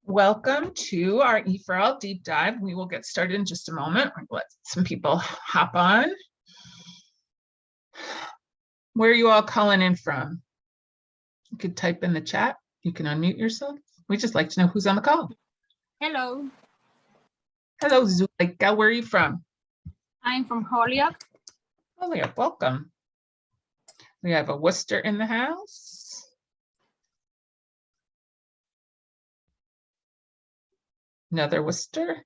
Welcome to our E4L deep dive. We will get started in just a moment. Let some people hop on. Where are you all calling in from? You could type in the chat. You can unmute yourself. We just like to know who's on the call. Hello. Hello, Zuleika. Where are you from? I'm from Holyoke. Holyoke, welcome. We have a Worcester in the house. Another Worcester.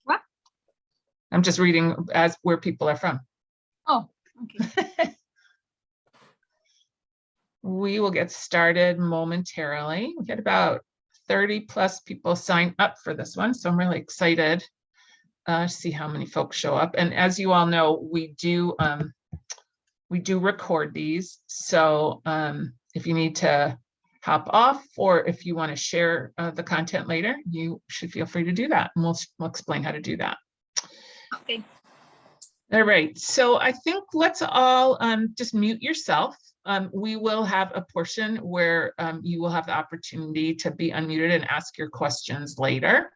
What? I'm just reading as where people are from. Oh, okay. We will get started momentarily. We had about 30 plus people sign up for this one, so I'm really excited to see how many folks show up. And as you all know, we do record these. So if you need to hop off, or if you want to share the content later, you should feel free to do that. And we'll explain how to do that. Okay. All right. So I think let's all just mute yourself. We will have a portion where you will have the opportunity to be unmuted and ask your questions later.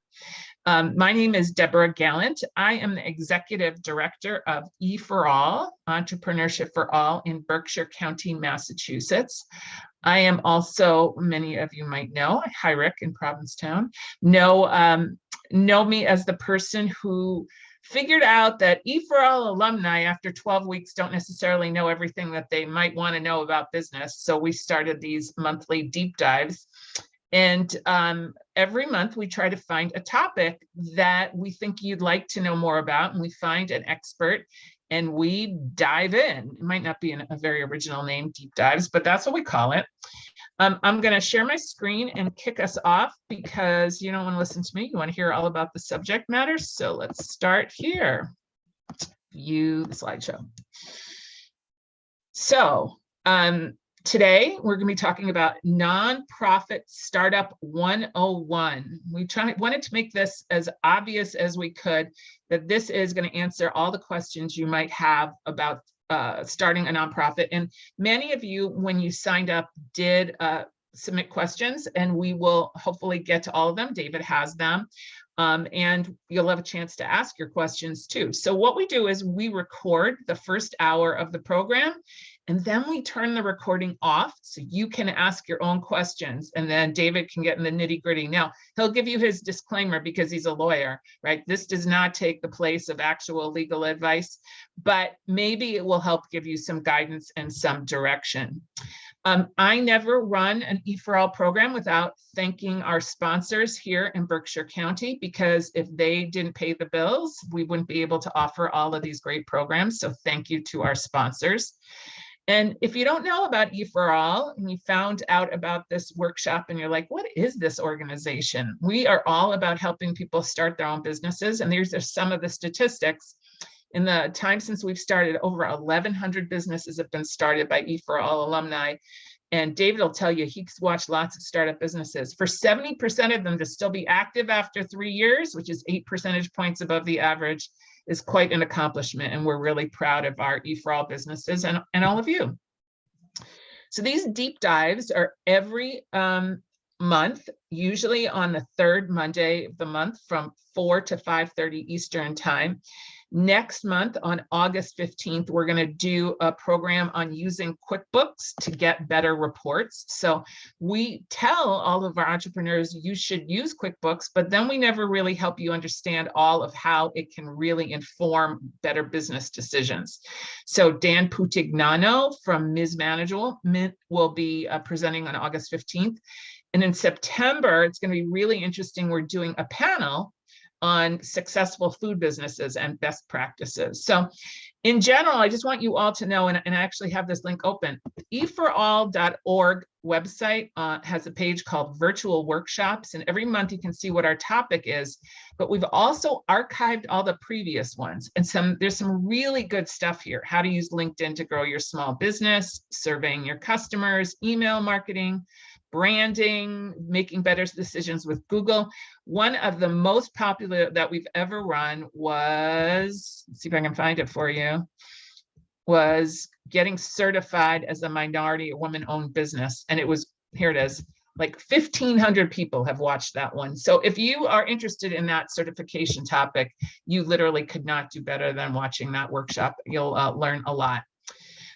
My name is Deborah Gallant. I am the Executive Director of E4All, Entrepreneurship for All in Berkshire County, Massachusetts. I am also, many of you might know, Hyrick in Provincetown, know me as the person who figured out that E4All alumni after 12 weeks don't necessarily know everything that they might want to know about business. So we started these monthly deep dives. And every month we try to find a topic that we think you'd like to know more about, and we find an expert and we dive in. It might not be a very original name, deep dives, but that's what we call it. I'm going to share my screen and kick us off because you don't want to listen to me. You want to hear all about the subject matter. So let's start here. View the slideshow. So today we're going to be talking about Nonprofit Startup 101. We wanted to make this as obvious as we could that this is going to answer all the questions you might have about starting a nonprofit. And many of you, when you signed up, did submit questions, and we will hopefully get to all of them. David has them. And you'll have a chance to ask your questions too. So what we do is we record the first hour of the program, and then we turn the recording off so you can ask your own questions, and then David can get in the nitty gritty. Now, he'll give you his disclaimer because he's a lawyer, right? This does not take the place of actual legal advice, but maybe it will help give you some guidance and some direction. I never run an E4L program without thanking our sponsors here in Berkshire County, because if they didn't pay the bills, we wouldn't be able to offer all of these great programs. So thank you to our sponsors. And if you don't know about E4All and you found out about this workshop and you're like, what is this organization? We are all about helping people start their own businesses. And these are some of the statistics. In the time since we've started, over 1,100 businesses have been started by E4All alumni. And David will tell you, he's watched lots of startup businesses. For 70% of them to still be active after 3 years, which is 8 percentage points above the average, is quite an accomplishment. And we're really proud of our E4All businesses and all of you. So these deep dives are every month, usually on the third Monday of the month from 4 to 5:30 Eastern time. Next month, on August 15th, we're going to do a program on using QuickBooks to get better reports. So we tell all of our entrepreneurs you should use QuickBooks, but then we never really help you understand all of how it can really inform better business decisions. So Dan Putignano from Ms. Management will be presenting on August 15th. And in September, it's going to be really interesting. We're doing a panel on successful food businesses and best practices. So in general, I just want you all to know, and I actually have this link open, e4all.org website has a page called Virtual Workshops, and every month you can see what our topic is, but we've also archived all the previous ones. And there's some really good stuff here. How to use LinkedIn to grow your small business, surveying your customers, email marketing, branding, making better decisions with Google. One of the most popular that we've ever run was, let's see if I can find it for you, was getting certified as a minority or woman-owned business. And it was, here it is, like 1,500 people have watched that one. So if you are interested in that certification topic, you literally could not do better than watching that workshop. You'll learn a lot.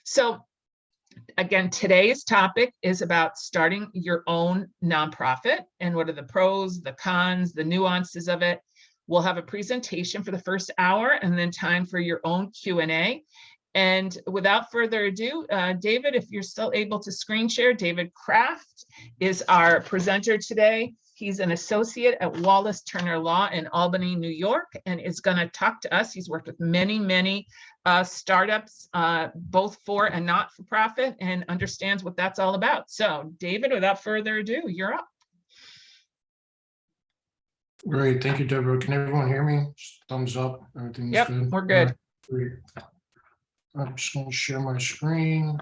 So again, today's topic is about starting your own nonprofit and what are the pros, the cons, the nuances of it. We'll have a presentation for the first hour and then time for your own Q&A. And without further ado, David, if you're still able to screen share, David Kraft is our presenter today. He's an associate at Wallace Turner Law in Albany, New York, and is going to talk to us. He's worked with many startups, both for and not for profit, and understands what that's all about. So, David, without further ado, you're up. Great, thank you, Deborah. Can everyone hear me? Just thumbs up. Everything's good. We're good. Great. I'm just going to share my screen.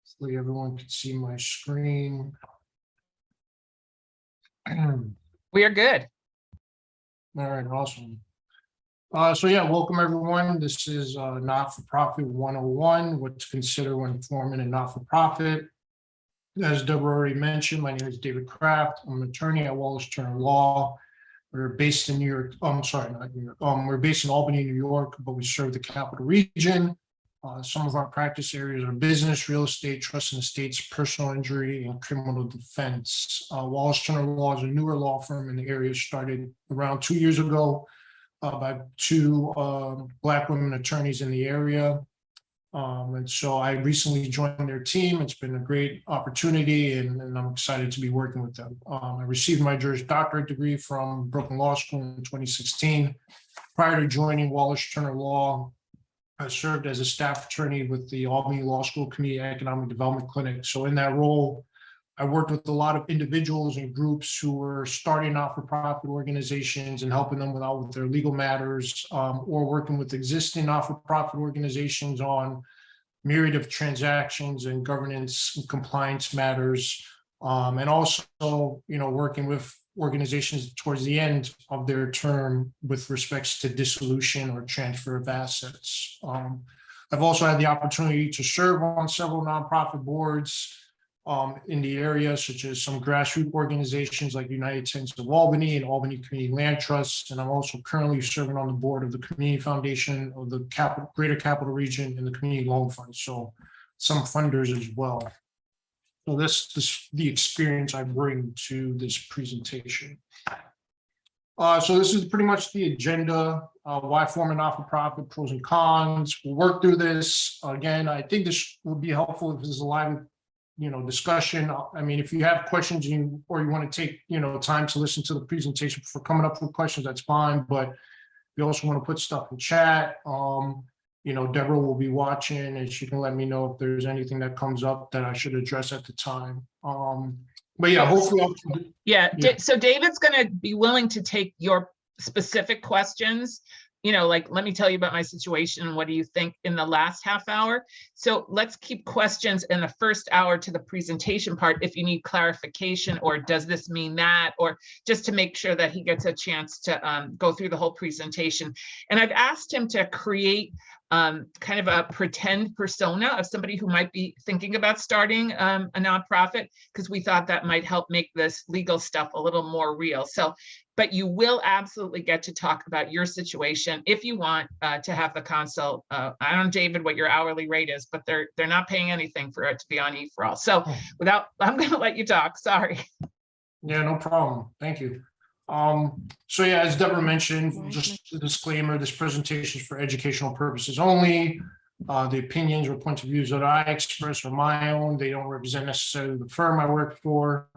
Hopefully everyone can see my screen. We are good. All right, awesome. So yeah, welcome everyone. This is Not-for-Profit 101, what to consider when forming a not-for-profit. As Deborah already mentioned, my name is David Kraft. I'm an attorney at Wallace Turner Law. We're based in New York. I'm sorry, not New York. We're based in Albany, New York, but we serve the capital region. Some of our practice areas are business, real estate, trust and estates, personal injury, and criminal defense. Wallace Turner Law is a newer law firm in the area, started around 2 years ago by two Black women attorneys in the area. And so I recently joined their team. It's been a great opportunity, and I'm excited to be working with them. I received my Juris Doctorate degree from Brooklyn Law School in 2016. Prior to joining Wallace Turner Law, I served as a staff attorney with the Albany Law School Community Economic Development Clinic. So in that role, I worked with a lot of individuals and groups who were starting not-for-profit organizations and helping them with their legal matters, or working with existing not-for-profit organizations on myriad of transactions and governance and compliance matters, and also, working with organizations towards the end of their term with respects to dissolution or transfer of assets. I've also had the opportunity to serve on several nonprofit boards in the area, such as some grassroots organizations like United Tents of Albany and Albany Community Land Trust. And I'm also currently serving on the board of the Community Foundation of the Greater Capital Region and the Community Loan Fund. So some funders as well. So this the experience I bring to this presentation. So this is pretty much the agenda. Why form a not-for-profit, pros and cons. We'll work through this. Again, I think this would be helpful if this is a live discussion. I mean, if you have questions or you want to take, time to listen to the presentation before coming up with questions, that's fine. But you also want to put stuff in chat. Deborah will be watching and she can let me know if there's anything that comes up that I should address at the time. But yeah, hopefully. So David's going to be willing to take your specific questions, like, let me tell you about my situation and what do you think in the last half hour. So let's keep questions in the first hour to the presentation part if you need clarification, or does this mean that, or just to make sure that he gets a chance to go through the whole presentation. And I've asked him to create kind of a pretend persona of somebody who might be thinking about starting a nonprofit, because we thought that might help make this legal stuff a little more real. So, but you will absolutely get to talk about your situation if you want to have the consult. I don't know, David, what your hourly rate is, but they're not paying anything for it to be on E4All. So I'm going to let you talk. Sorry. Yeah, no problem. Thank you. So yeah, as Deborah mentioned, just a disclaimer, this presentation is for educational purposes only. The opinions or points of views that I express are my own. They don't represent necessarily the firm I work for.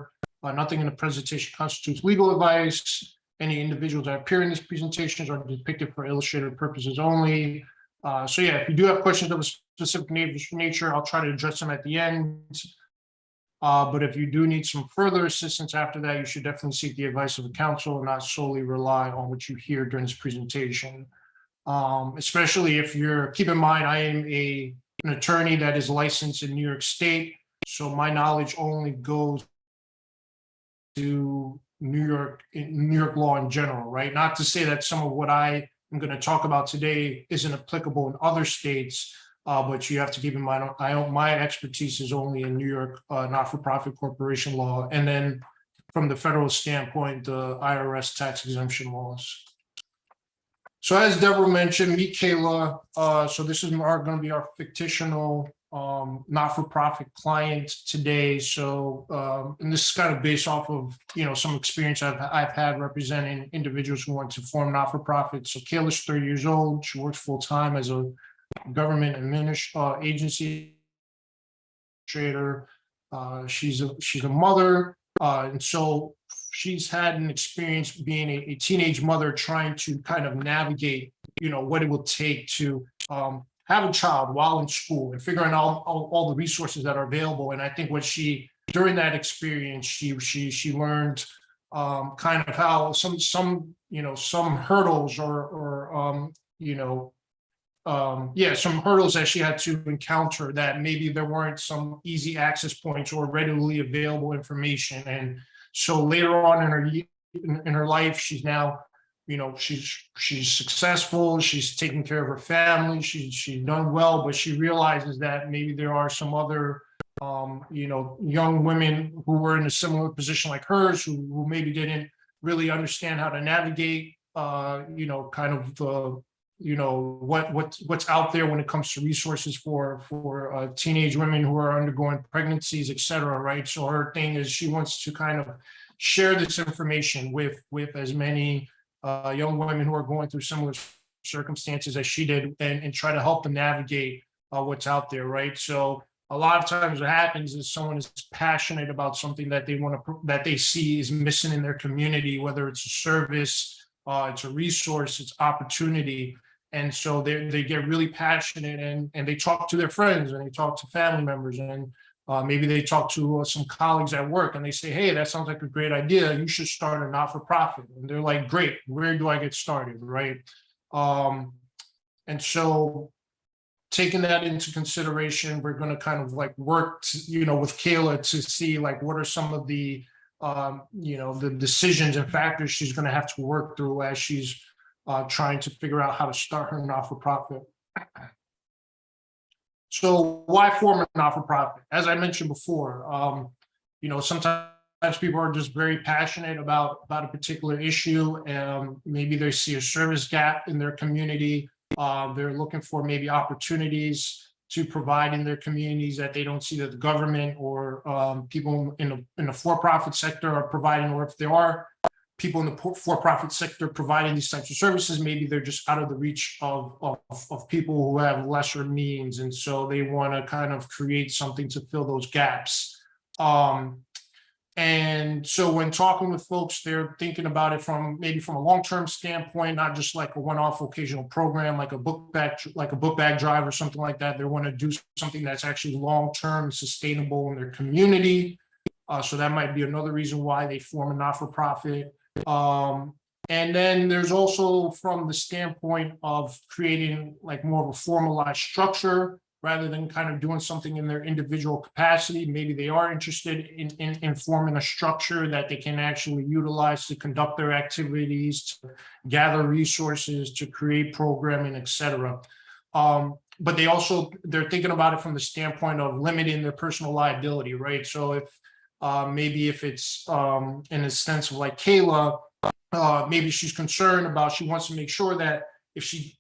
Nothing in the presentation constitutes legal advice. Any individuals that appear in these presentations are depicted for illustrative purposes only. So yeah, if you do have questions of a specific nature, I'll try to address them at the end. But if you do need some further assistance after that, you should definitely seek the advice of a counsel and not solely rely on what you hear during this presentation. Especially if keep in mind, I am an attorney that is licensed in New York State. So my knowledge only goes to New York law in general, right? Not to say that some of what I am going to talk about today isn't applicable in other states, But you have to keep in mind, my expertise is only in New York not-for-profit corporation law, and then from the federal standpoint, the IRS tax exemption laws. So as Deborah mentioned, meet Kayla. So this is going to be our fictional not-for-profit client today. So and this is kind of based off of some experience I've had representing individuals who want to form not-for-profits. So Kayla's 30 years old. She works full-time as a government agency administrator. She's a mother, and so she's had an experience being a teenage mother, trying to kind of navigate, what it will take to have a child while in school and figuring out all the resources that are available. And I think during that experience, she learned kind of how some hurdles some hurdles that she had to encounter, that maybe there weren't some easy access points or readily available information. And so later on in her life, she's now, she's successful, she's taking care of her family, she's done well, but she realizes that maybe there are some other young women who were in a similar position like hers, who maybe didn't really understand how to navigate kind of the what's out there when it comes to resources for teenage women who are undergoing pregnancies, et cetera, right? So her thing is she wants to kind of share this information with as many young women who are going through similar circumstances as she did, and try to help them navigate what's out there, right? So a lot of times what happens is someone is passionate about something that that they see is missing in their community, whether it's a service, it's a resource, it's opportunity. And so they get really passionate, and they talk to their friends, and they talk to family members, and maybe they talk to some colleagues at work, and they say, hey, that sounds like a great idea. You should start a not-for-profit. And they're like, great, where do I get started, right? And so taking that into consideration, we're going to kind of like work, with Kayla to see like what are some of the, the decisions and factors she's going to have to work through as she's trying to figure out how to start her not-for-profit. So why form a not-for-profit? As I mentioned before, sometimes people are just very passionate about a particular issue, and maybe they see a service gap in their community. They're looking for maybe opportunities to provide in their communities that they don't see that the government or people in the for-profit sector are providing, or if there are people in the for-profit sector providing these types of services, maybe they're just out of the reach of people who have lesser means. And so they want to kind of create something to fill those gaps. And so when talking with folks, they're thinking about it from a long-term standpoint, not just like a one-off occasional program, like a book bag drive or something like that. They want to do something that's actually long-term, sustainable in their community. So that might be another reason why they form a not-for-profit. And then there's also from the standpoint of creating like more of a formalized structure rather than kind of doing something in their individual capacity. Maybe they are interested in forming a structure that they can actually utilize to conduct their activities, to gather resources, to create programming, et cetera. But they're thinking about it from the standpoint of limiting their personal liability, right? So if maybe if it's in a sense of like Kayla, maybe she's concerned about, she wants to make sure that if she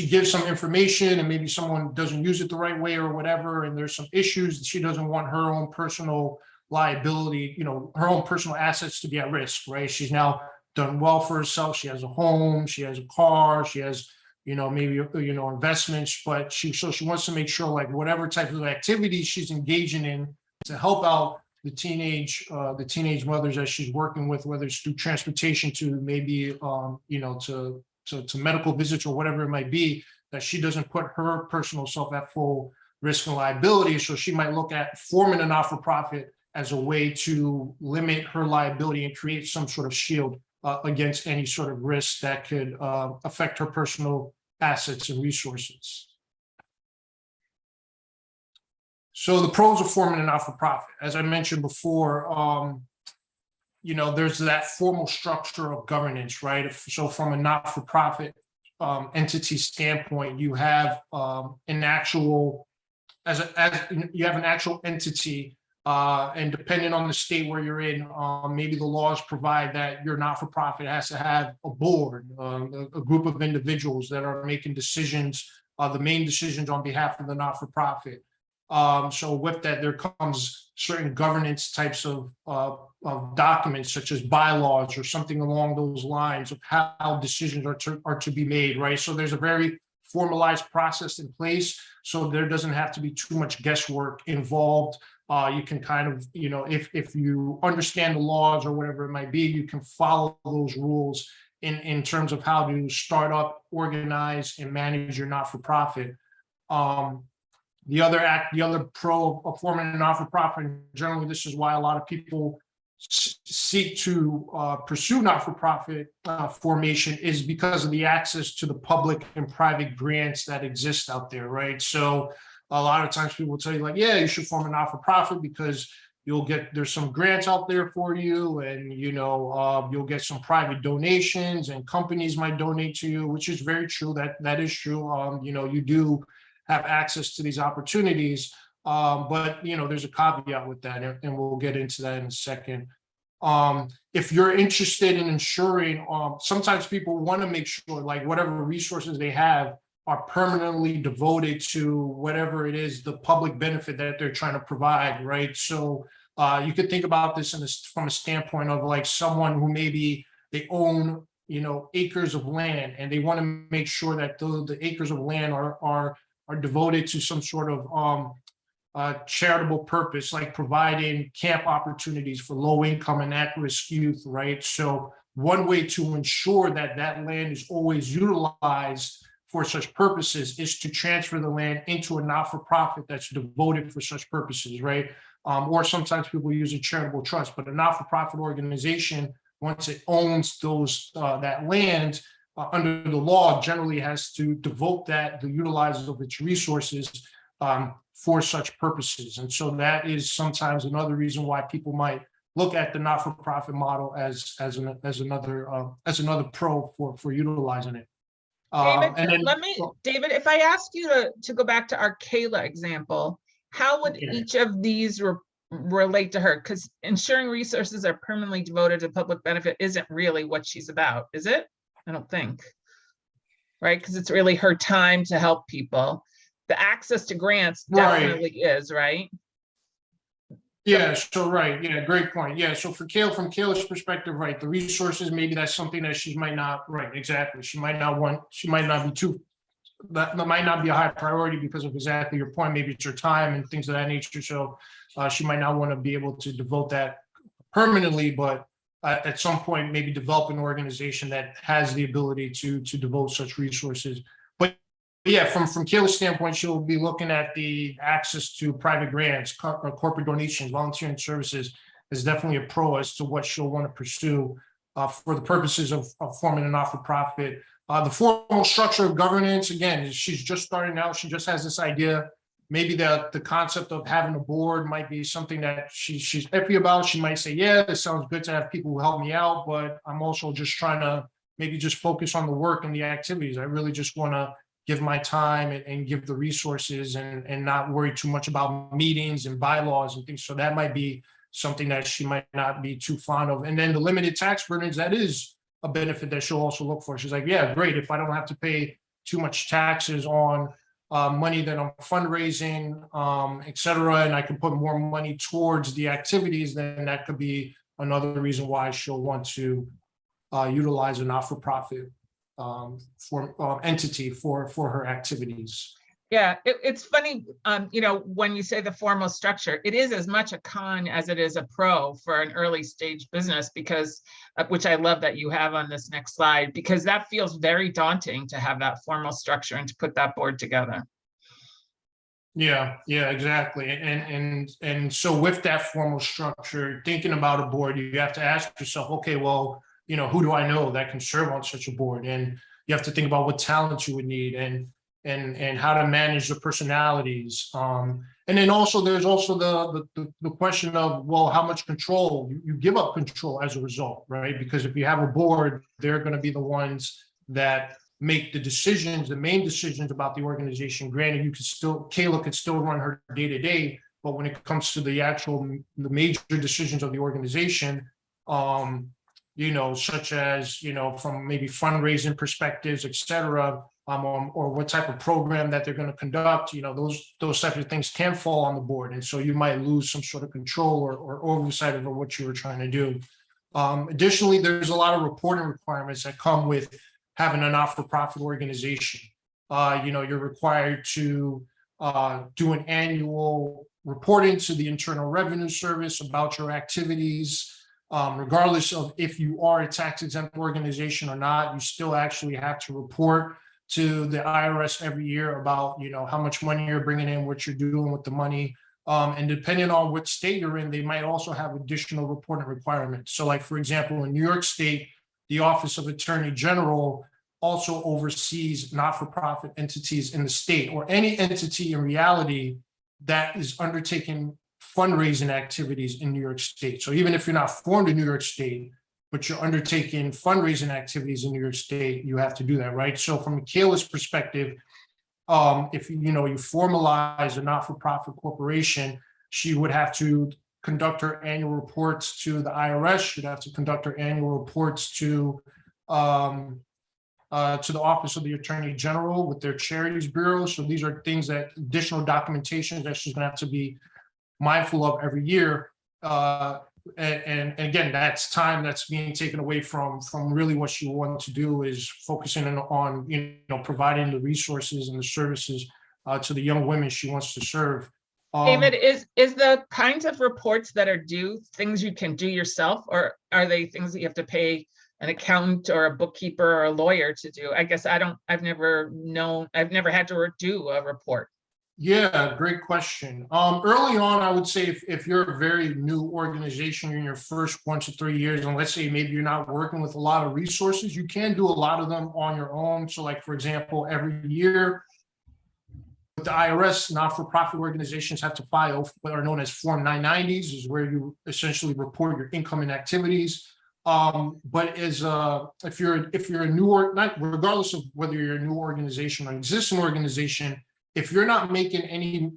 gives some information and maybe someone doesn't use it the right way or whatever, and there's some issues, she doesn't want her own personal liability, her own personal assets to be at risk, right? She's now done well for herself. She has a home, she has a car, she has, maybe, investments, but she wants to make sure like whatever type of activity she's engaging in to help out the teenage mothers that she's working with, whether it's through transportation to maybe, to medical visits or whatever it might be, that she doesn't put her personal self at full risk and liability. So she might look at forming a not-for-profit as a way to limit her liability and create some sort of shield against any sort of risk that could affect her personal assets and resources. So the pros of forming a not-for-profit, as I mentioned before, there's that formal structure of governance, right? So from a not-for-profit entity standpoint, you have an actual you have an actual entity, and depending on the state where you're in, maybe the laws provide that your not-for-profit has to have a board, a group of individuals that are making decisions, the main decisions on behalf of the not-for-profit. So with that, there comes certain governance types of documents, such as bylaws or something along those lines of how decisions are to be made, right? So there's a very formalized process in place, so there doesn't have to be too much guesswork involved. You can kind of, if you understand the laws or whatever it might be, you can follow those rules in terms of how to start up, organize, and manage your not-for-profit. The other pro of forming a not-for-profit, and generally this is why a lot of people seek to pursue not-for-profit formation, is because of the access to the public and private grants that exist out there, right? So a lot of times people will tell you, like, yeah, you should form a not-for-profit because there's some grants out there for you, and you'll get some private donations, and companies might donate to you, which is very true. That is true. You do have access to these opportunities, but there's a caveat with that, and we'll get into that in a second. If you're interested in ensuring, sometimes people want to make sure, like, whatever resources they have are permanently devoted to whatever it is, the public benefit that they're trying to provide, right? So you could think about this from a standpoint of, like, someone who maybe they own acres of land, and they want to make sure that the acres of land are devoted to some sort of charitable purpose, like providing camp opportunities for low-income and at-risk youth, right? So one way to ensure that that land is always utilized for such purposes is to transfer the land into a not-for-profit that's devoted for such purposes, right? Or sometimes people use a charitable trust, but a not-for-profit organization, once it owns that land, under the law, generally has to devote the utilizers of its resources for such purposes. And so that is sometimes another reason why people might look at the not-for-profit model as another pro for utilizing it. David, if I asked you to go back to our Kayla example, how would each of these relate to her? Because ensuring resources are permanently devoted to public benefit isn't really what she's about, is it? I don't think, right? Because it's really her time to help people. The access to grants definitely is, right? Yeah, so right. Yeah, great point. Yeah, so from Kayla's perspective, right, the resources, maybe that's something that she might not, right, exactly. That might not be a high priority because of exactly your point. Maybe it's her time and things of that nature. So she might not want to be able to devote that permanently, but at some point, maybe develop an organization that has the ability to devote such resources. But yeah, from Kayla's standpoint, she'll be looking at the access to private grants, corporate donations, volunteering services is definitely a pro as to what she'll want to pursue for the purposes of forming a not-for-profit. The formal structure of governance, again, she's just starting out. She just has this idea. Maybe the concept of having a board might be something that she's iffy about. She might say, yeah, it sounds good to have people who help me out, but I'm also just trying to maybe just focus on the work and the activities. I really just want to give my time and give the resources and not worry too much about meetings and bylaws and things. So that might be something that she might not be too fond of. And then the limited tax burdens, that is a benefit that she'll also look for. She's like, yeah, great. If I don't have to pay too much taxes on money that I'm fundraising, et cetera, and I can put more money towards the activities, then that could be another reason why she'll want to utilize a not-for-profit entity for her activities. Yeah, it's funny, when you say the formal structure, it is as much a con as it is a pro for an early stage business, because, which I love that you have on this next slide, because that feels very daunting to have that formal structure and to put that board together. Yeah, exactly. And so with that formal structure, thinking about a board, you have to ask yourself, okay, well, who do I know that can serve on such a board? And you have to think about what talents you would need and how to manage the personalities. And then also there's also the question of, well, how much control you give up control as a result, right? Because if you have a board, they're going to be the ones that make the decisions, the main decisions about the organization. Granted, Kayla could still run her day-to-day, but when it comes to the major decisions of the organization, such as, from maybe fundraising perspectives, et cetera, or what type of program that they're going to conduct, those types of things can fall on the board. And so you might lose some sort of control or oversight over what you were trying to do. Additionally, there's a lot of reporting requirements that come with having a not-for-profit organization. You're required to do an annual reporting to the Internal Revenue Service about your activities. Regardless of if you are a tax-exempt organization or not, you still actually have to report to the IRS every year about, how much money you're bringing in, what you're doing with the money. And depending on what state you're in, they might also have additional reporting requirements. So like, for example, in New York State, the Office of Attorney General also oversees not-for-profit entities in the state, or any entity in reality that is undertaking fundraising activities in New York State. So even if you're not formed in New York State, but you're undertaking fundraising activities in New York State, you have to do that, right? So from Kayla's perspective, if you formalize a not-for-profit corporation, she would have to conduct her annual reports to the IRS. She'd have to conduct her annual reports to the Office of the Attorney General with their Charities Bureau. So these are things that additional documentation that she's going to have to be mindful of every year. And again, that's time that's being taken away from really what she wants to do, is focusing on providing the resources and the services to the young women she wants to serve. David, is the kinds of reports that are due things you can do yourself, or are they things that you have to pay an accountant or a bookkeeper or a lawyer to do? I guess I've never had to do a report. Yeah, great question. Early on, I would say if you're a very new organization, you're in your first 1 to 3 years, and let's say maybe you're not working with a lot of resources, you can do a lot of them on your own. So like, for example, every year with the IRS, not-for-profit organizations have to file what are known as Form 990s, is where you essentially report your income and activities. But if you're a new regardless of whether you're a new organization or an existing organization, if you're not making any,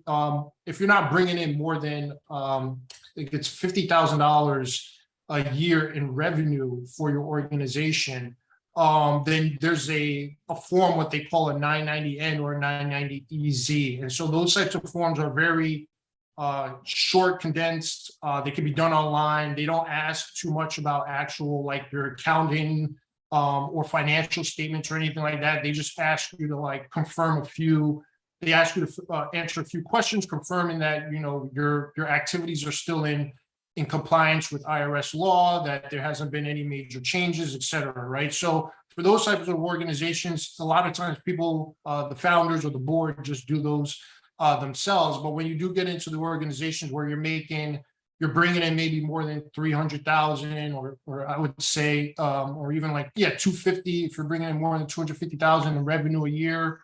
if you're not bringing in more than, I think it's $50,000 a year in revenue for your organization, then there's a form, what they call a 990N or a 990EZ. And so those types of forms are very short, condensed. They can be done online. They don't ask too much about actual, like, your accounting or financial statements or anything like that. They just ask you to confirm they ask you to answer a few questions, confirming that your activities are still in compliance with IRS law, that there hasn't been any major changes, et cetera, right? So for those types of organizations, a lot of times people, the founders or the board, just do those themselves. But when you do get into the organizations where you're bringing in maybe more than 300,000, or I would say, or even 250, if you're bringing in more than 250,000 in revenue a year,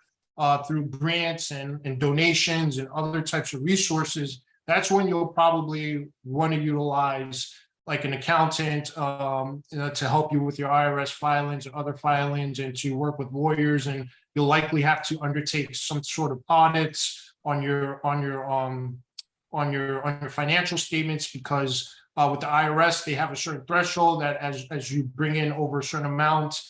through grants and donations and other types of resources, that's when you'll probably want to utilize an accountant to help you with your IRS filings and other filings, and to work with lawyers. And you'll likely have to undertake some sort of audits on your financial statements, because with the IRS, they have a certain threshold that as you bring in over a certain amount,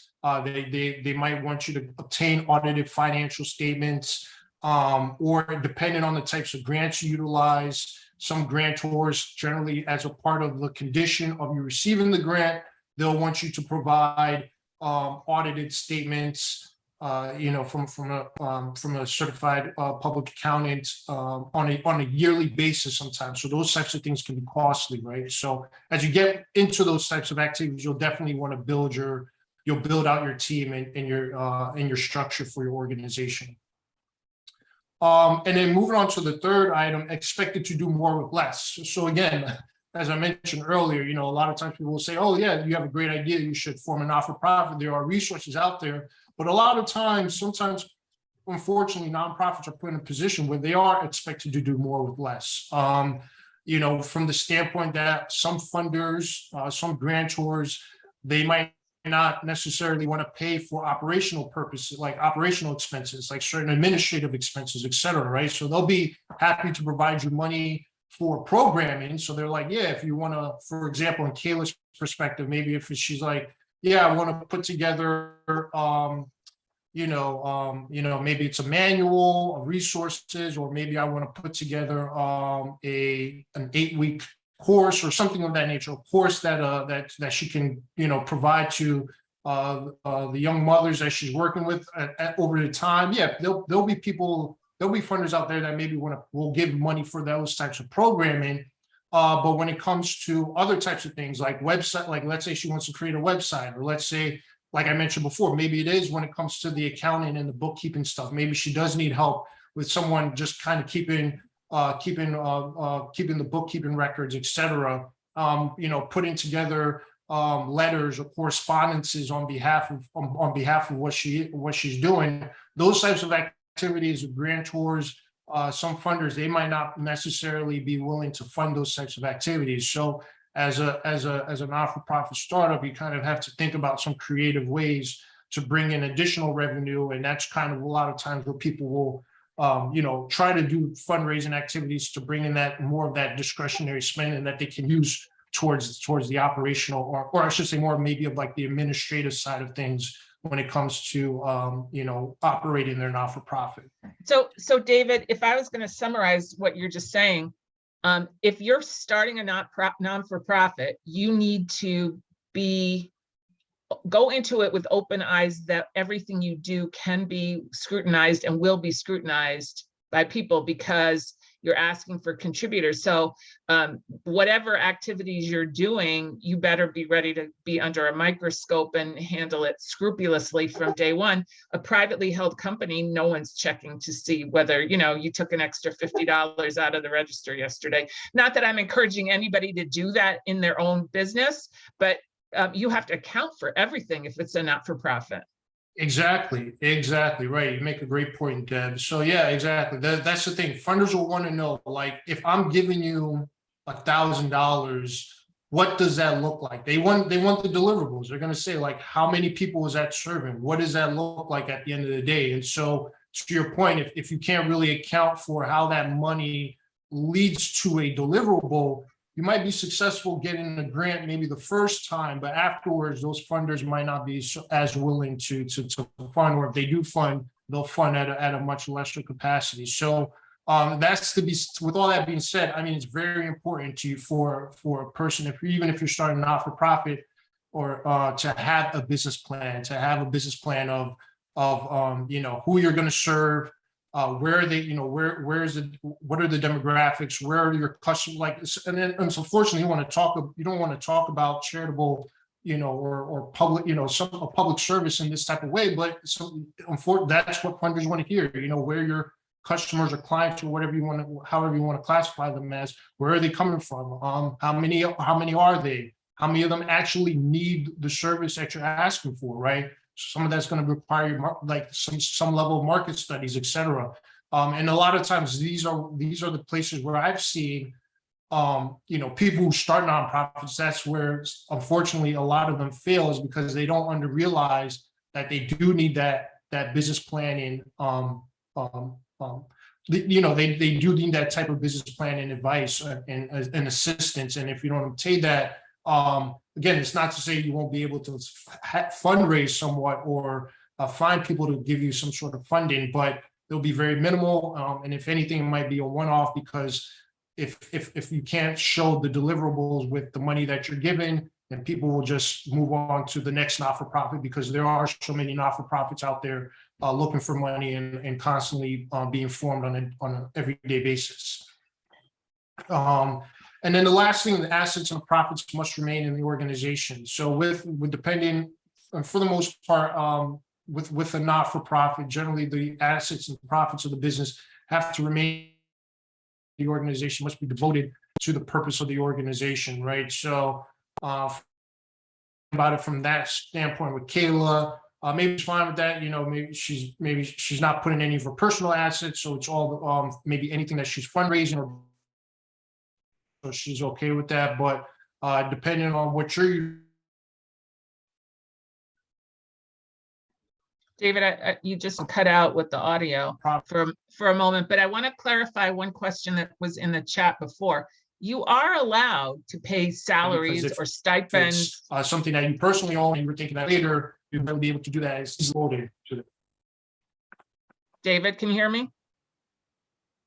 they might want you to obtain audited financial statements, or depending on the types of grants you utilize. Some grantors, generally as a part of the condition of you receiving the grant, they'll want you to provide audited statements, from a certified public accountant on a yearly basis sometimes. So those types of things can be costly, right? So as you get into those types of activities, you'll definitely want to build out your team and your structure for your organization. And then moving on to the third item, expected to do more with less. So again, as I mentioned earlier, a lot of times people will say, oh yeah, you have a great idea, you should form a not-for-profit. There are resources out there. But a lot of times, sometimes, unfortunately, nonprofits are put in a position where they are expected to do more with less. From the standpoint that some funders, some grantors, they might not necessarily want to pay for operational purposes, like operational expenses, like certain administrative expenses, et cetera, right? So they'll be happy to provide you money for programming. So they're like, yeah, if you want to, for example, in Kayla's perspective, maybe if she's like, yeah, I want to put together, maybe it's a manual of resources, or maybe I want to put together an 8-week course or something of that nature, a course that she can, provide to the young mothers that she's working with over the time. Yeah, there'll be people, there'll be funders out there that maybe will give money for those types of programming. But when it comes to other types of things like website, like let's say she wants to create a website, or let's say, like I mentioned before, maybe it is when it comes to the accounting and the bookkeeping stuff. Maybe she does need help with someone just kind of keeping the bookkeeping records, et cetera. Putting together letters or correspondences on behalf of what she's doing. Those types of activities with grantors. Some funders, they might not necessarily be willing to fund those types of activities. So as a not-for-profit startup, you kind of have to think about some creative ways to bring in additional revenue. And that's kind of a lot of times where people will try to do fundraising activities to bring in that more of that discretionary spending that they can use towards the operational, or I should say more maybe of like the administrative side of things when it comes to operating their not-for-profit. So David, if I was going to summarize what you're just saying, if you're starting a non-for-profit, you need to go into it with open eyes that everything you do can be scrutinized and will be scrutinized by people, because you're asking for contributors. So whatever activities you're doing, you better be ready to be under a microscope and handle it scrupulously from day one. A privately held company, no one's checking to see whether, you took an extra $50 out of the register yesterday. Not that I'm encouraging anybody to do that in their own business, but you have to account for everything if it's a not-for-profit. Exactly, right. You make a great point, Deb. So yeah, exactly. That's the thing. Funders will want to know, like, if I'm giving you $1,000, what does that look like? They want the deliverables. They're going to say, like, how many people is that serving? What does that look like at the end of the day? And so, to your point, if you can't really account for how that money leads to a deliverable, you might be successful getting a grant maybe the first time, but afterwards, those funders might not be as willing to fund, or if they do fund, they'll fund at a much lesser capacity. So that's with all that being said, I mean, it's very important for a person, even if you're starting not for profit, or to have a business plan, of who you're going to serve. Where are they, where is it, what are the demographics, where are your customers, like, and then unfortunately you don't want to talk about charitable, or public, some public service in this type of way, but unfortunately, that's what funders want to hear, where your customers or clients, or however you want to classify them as, where are they coming from? How many are they? How many of them actually need the service that you're asking for, right? Some of that's going to require like some level of market studies, et cetera. And a lot of times these are the places where I've seen, people who start nonprofits. That's where, unfortunately, a lot of them fail, is because they don't realize that they do need that business planning. They do need that type of business planning advice and assistance. And if you don't obtain that, again, it's not to say you won't be able to fundraise somewhat, or find people to give you some sort of funding, but they'll be very minimal. And if anything, it might be a one-off, because if you can't show the deliverables with the money that you're given, then people will just move on to the next not-for-profit, because there are so many not-for-profits out there looking for money and constantly being formed on an everyday basis. And then the last thing, the assets and profits must remain in the organization. So with depending, for the most part, with a not-for-profit, generally the assets and profits of the business have to remain. The organization must be devoted to the purpose of the organization, right? So about it from that standpoint with Kayla, maybe it's fine with that. Maybe she's not putting any of her personal assets, so it's all maybe anything that she's fundraising, or so she's okay with that. But depending on what you're David, you just cut out with the audio for a moment, but I want to clarify one question that was in the chat before. You are allowed to pay salaries or stipends. It's something that you personally own and you were thinking that later, you might be able to do that as loaded. David, can you hear me?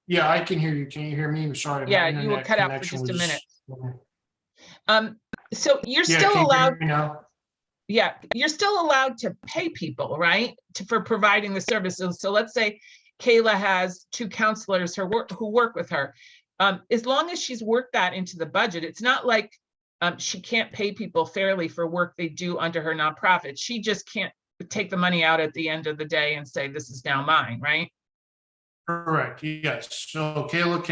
Yeah, I can hear you. Can you hear me? Sorry. Yeah, you were cut out for just a minute. So you're still allowed. Yeah, you're still allowed to pay people, right? For providing the services. So let's say Kayla has 2 counselors who work with her. As long as she's worked that into the budget, it's not like she can't pay people fairly for work they do under her nonprofit. She just can't take the money out at the end of the day and say, this is now mine, right? Correct. Yes. So Kayla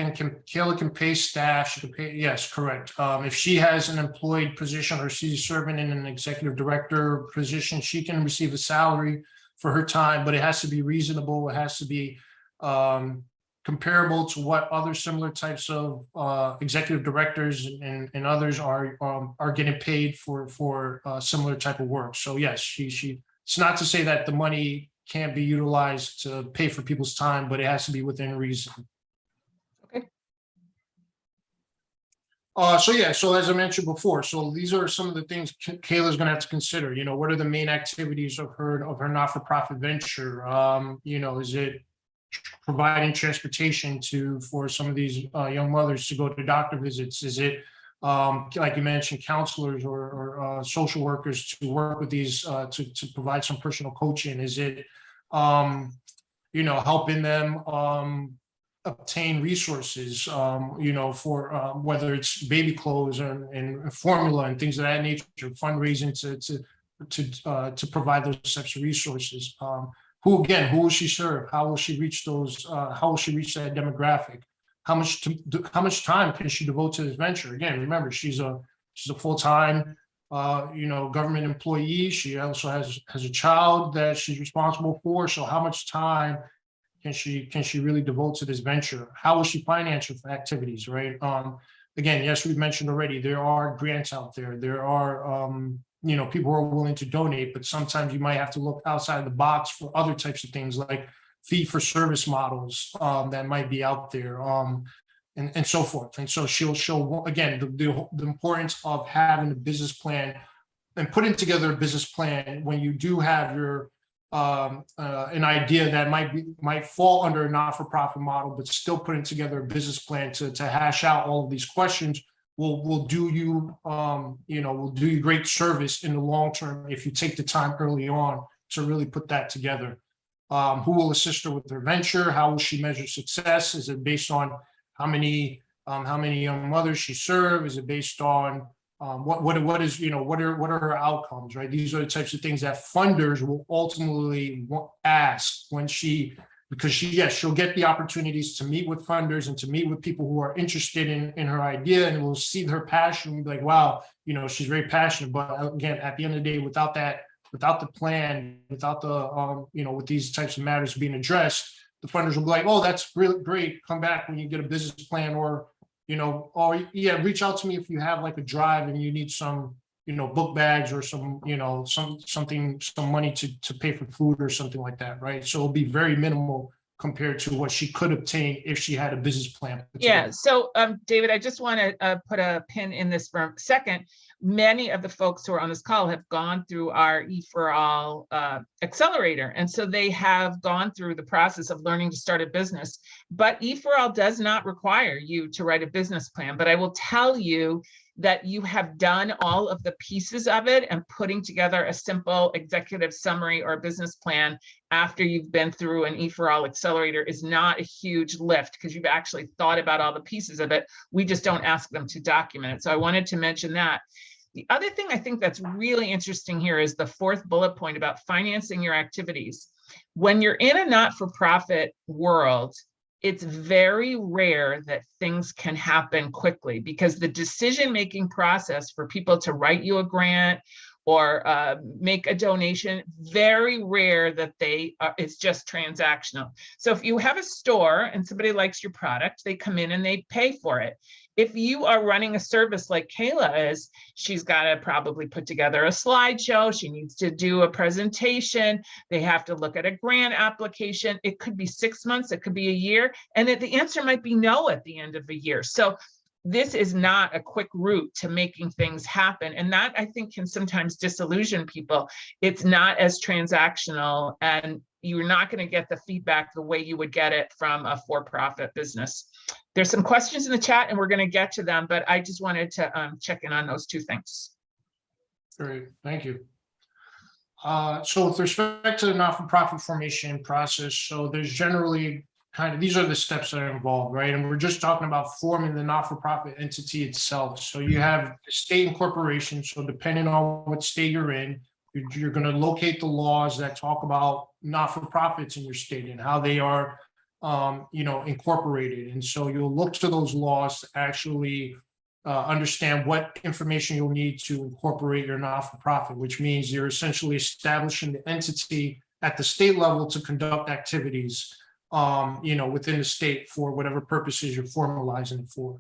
can pay staff. She can pay. Yes, correct. If she has an employed position or she's serving in an executive director position, she can receive a salary for her time, but it has to be reasonable. It has to be comparable to what other similar types of executive directors and others are getting paid for similar type of work. So yes, it's not to say that the money can't be utilized to pay for people's time, but it has to be within reason. Okay. So as I mentioned before, so these are some of the things Kayla's going to have to consider. You know, what are the main activities of her not-for-profit venture? You know, is it providing transportation for some of these young mothers to go to doctor visits? Is it like you mentioned, counselors or social workers to work with these to provide some personal coaching? Is it you know, helping them obtain resources, you know, for whether it's baby clothes and formula and things of that nature, fundraising to provide those types of resources. Who will she serve? How will she reach those? How will she reach that demographic? How much time can she devote to this venture? Again, remember, she's a full-time you know, government employee. She also has a child that she's responsible for. So how much time can she really devote to this venture? How will she finance her activities, right? Again, yes, we've mentioned already, there are grants out there. There are you know, people who are willing to donate, but sometimes you might have to look outside the box for other types of things like fee-for-service models that might be out there. And so forth. And so she'll show, again, the importance of having a business plan and putting together a business plan when you do have your an idea that might fall under a not-for-profit model, but still putting together a business plan to hash out all of these questions will do you you know, will do you great service in the long term if you take the time early on to really put that together. Who will assist her with her venture? How will she measure success? Is it based on how many young mothers she serves? Is it based on what is, you know, what are her outcomes, right? These are the types of things that funders will ultimately ask when because she'll get the opportunities to meet with funders and to meet with people who are interested in her idea, and will see her passion and be like, wow, you know, she's very passionate. But again, at the end of the day, without the plan, without the you know, with these types of matters being addressed, the funders will be like, oh, that's really great. Come back when you get a business plan, or, you know, or yeah, reach out to me if you have like a drive and you need some, you know, book bags or some, you know, some money to pay for food or something like that, right? So it'll be very minimal compared to what she could obtain if she had a business plan. Yeah. So, David, I just want to put a pin in this for a second. Many of the folks who are on this call have gone through our E4All accelerator. And so they have gone through the process of learning to start a business. But E4All does not require you to write a business plan. But I will tell you that you have done all of the pieces of it, and putting together a simple executive summary or business plan after you've been through an E4All accelerator is not a huge lift, because you've actually thought about all the pieces of it. We just don't ask them to document it. So I wanted to mention that. The other thing I think that's really interesting here is the 4th bullet point about financing your activities. When you're in a not-for-profit world, it's very rare that things can happen quickly, because the decision-making process for people to write you a grant or make a donation, very rare that it's just transactional. So if you have a store and somebody likes your product, they come in and they pay for it. If you are running a service like Kayla is, she's got to probably put together a slideshow. She needs to do a presentation. They have to look at a grant application. It could be 6 months, it could be a year, and the answer might be no at the end of a year. So this is not a quick route to making things happen. And that, I think, can sometimes disillusion people. It's not as transactional, and you're not going to get the feedback the way you would get it from a for-profit business. There's some questions in the chat and we're going to get to them, but I just wanted to check in on those two things. Great, thank you. So with respect to the not-for-profit formation process, so there's generally these are the steps that are involved, right? And we're just talking about forming the not-for-profit entity itself. So you have state incorporation. So depending on what state you're in, you're going to locate the laws that talk about not-for-profits in your state and how they are, incorporated. And so you'll look to those laws to actually understand what information you'll need to incorporate your not-for-profit, which means you're essentially establishing the entity at the state level to conduct activities, within the state for whatever purposes you're formalizing it for.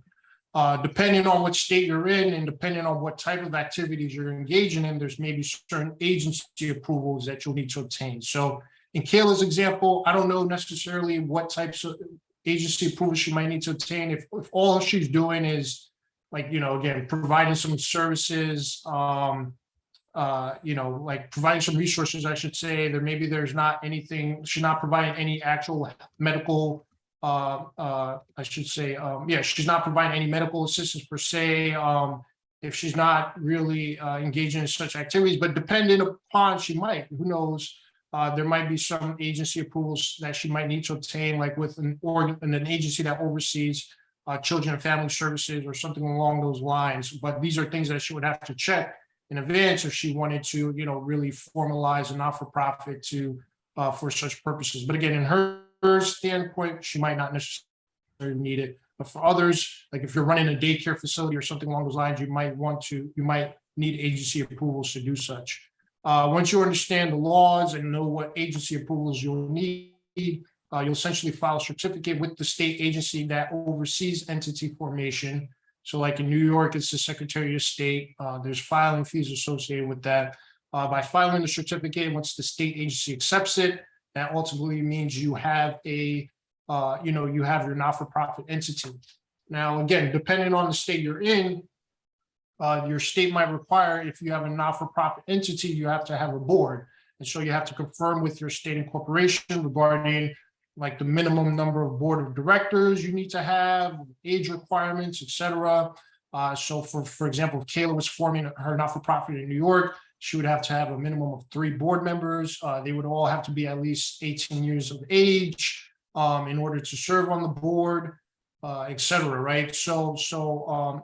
Depending on what state you're in and depending on what type of activities you're engaging in, there's maybe certain agency approvals that you'll need to obtain. So in Kayla's example, I don't know necessarily what types of agency approvals she might need to obtain. If all she's doing is again, providing some services, providing some resources, I should say, there's not anything, she's not providing any actual medical, she's not providing any medical assistance per se, if she's not really engaging in such activities, but depending upon, she might, who knows, there might be some agency approvals that she might need to obtain, like with an agency that oversees children and family services or something along those lines. But these are things that she would have to check in advance if she wanted to, really formalize a not-for-profit for such purposes. But again, in her standpoint, she might not necessarily need it. But for others, like if you're running a daycare facility or something along those lines, you might need agency approvals to do such. Once you understand the laws and know what agency approvals you'll need, you'll essentially file a certificate with the state agency that oversees entity formation. So like in New York, it's the Secretary of State. There's filing fees associated with that. By filing the certificate, once the state agency accepts it, that ultimately means you have you have your not-for-profit entity. Now, again, depending on the state you're in, your state might require, if you have a not-for-profit entity, you have to have a board. And so you have to confirm with your state incorporation regarding like the minimum number of board of directors you need to have, age requirements, et cetera. So for example, if Kayla was forming her not-for-profit in New York, she would have to have a minimum of 3 board members. They would all have to be at least 18 years of age in order to serve on the board, et cetera, right? So,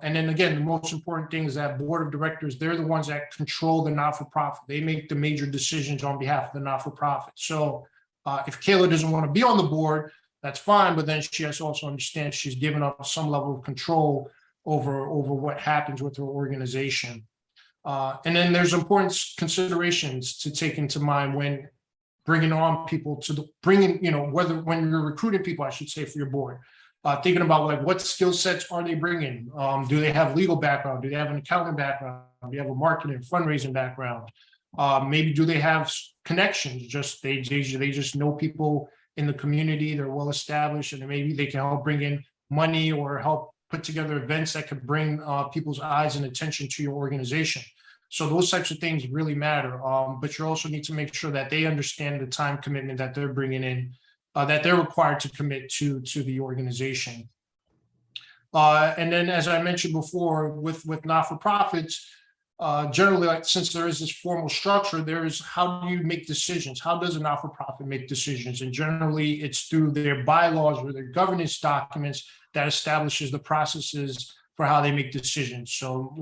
and then again, the most important thing is that board of directors, they're the ones that control the not-for-profit. They make the major decisions on behalf of the not-for-profit. So if Kayla doesn't want to be on the board, that's fine, but then she has to also understand she's given up some level of control over what happens with her organization. And then there's important considerations to take into mind when bringing on people when you're recruiting people, I should say, for your board. Thinking about like what skill sets are they bringing? Do they have legal background? Do they have an accounting background? Do they have a marketing fundraising background? Maybe do they have connections? They just know people in the community. They're well established, and maybe they can help bring in money or help put together events that could bring people's eyes and attention to your organization. So those types of things really matter. But you also need to make sure that they understand the time commitment that they're bringing in, that they're required to commit to the organization. And then, as I mentioned before, with not-for-profits, generally, like, since there is this formal structure, there is how do you make decisions? How does a not-for-profit make decisions? And generally, it's through their bylaws or their governance documents that establishes the processes for how they make decisions. So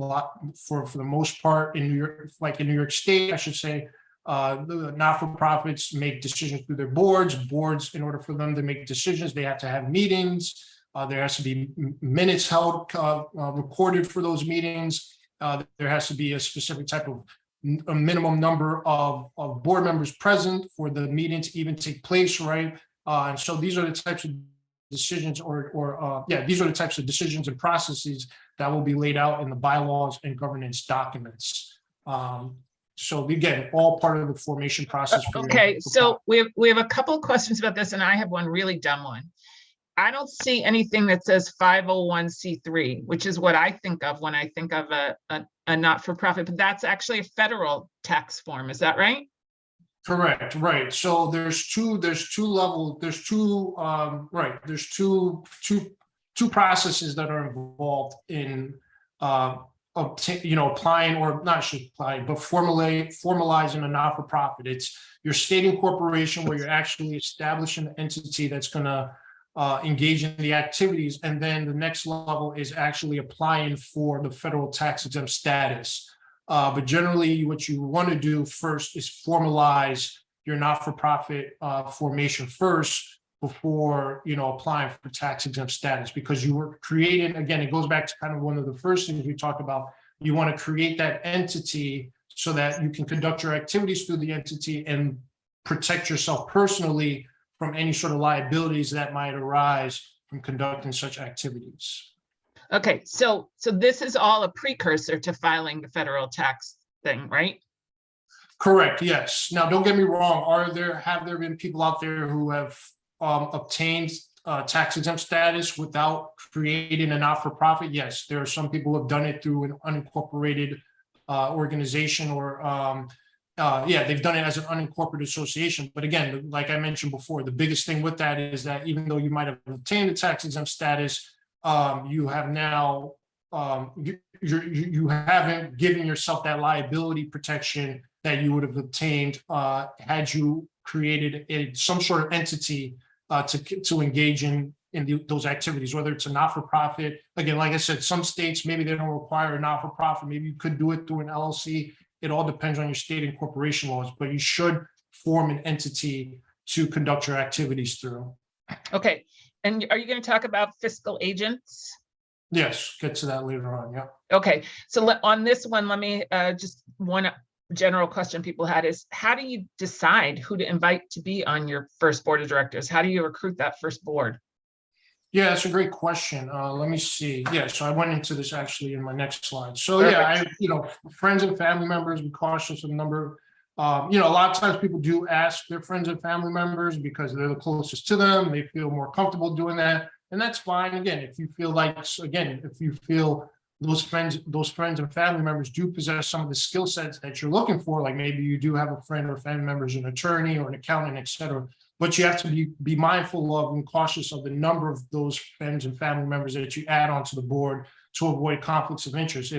for the most part in New York, like in New York State, I should say, the not-for-profits make decisions through their boards. Boards, in order for them to make decisions, they have to have meetings. There has to be minutes held, recorded for those meetings. There has to be a specific type of a minimum number of board members present for the meeting to even take place, right? And so these are the types of decisions these are the types of decisions and processes that will be laid out in the bylaws and governance documents. So again, all part of the formation process. Okay, so we have a couple of questions about this, and I have one really dumb one. I don't see anything that says 501c3, which is what I think of when I think of a not-for-profit, but that's actually a federal tax form. Is that right? Correct, right. So there's two processes that are involved in applying, or not should apply, but formalizing a not-for-profit. It's your state incorporation, where you're actually establishing an entity that's going to engage in the activities, and then the next level is actually applying for the federal tax exempt status. But generally, what you want to do first is formalize your not-for-profit formation first before applying for tax exempt status, because you were creating, again, it goes back to kind of one of the first things we talked about. You want to create that entity so that you can conduct your activities through the entity and protect yourself personally from any sort of liabilities that might arise from conducting such activities. Okay, so this is all a precursor to filing the federal tax thing, right? Correct, yes. Now, don't get me wrong. Have there been people out there who have obtained tax exempt status without creating a not-for-profit? Yes, there are some people who have done it through an unincorporated organization, or they've done it as an unincorporated association. But again, like I mentioned before, the biggest thing with that is that even though you might have obtained a tax exempt status, you have now you haven't given yourself that liability protection that you would have obtained had you created some sort of entity to engage in those activities, whether it's a not-for-profit. Again, like I said, some states, maybe they don't require a not-for-profit. Maybe you could do it through an LLC. It all depends on your state incorporation laws, but you should form an entity to conduct your activities through. Okay, and are you going to talk about fiscal agents? Yes, get to that later on, yeah. Okay, so on this one, let me just one general question people had is, how do you decide who to invite to be on your first board of directors? How do you recruit that first board? Yeah, that's a great question. Let me see. Yeah, so I went into this actually in my next slide. So Perfect. yeah, friends and family members, be cautious of the number. A lot of times people do ask their friends and family members because they're the closest to them. They feel more comfortable doing that, and that's fine. Again, if you feel those friends and family members do possess some of the skill sets that you're looking for, like maybe you do have a friend or family member who's an attorney or an accountant, et cetera. But you have to be mindful of and cautious of the number of those friends and family members that you add onto the board to avoid conflicts of interest.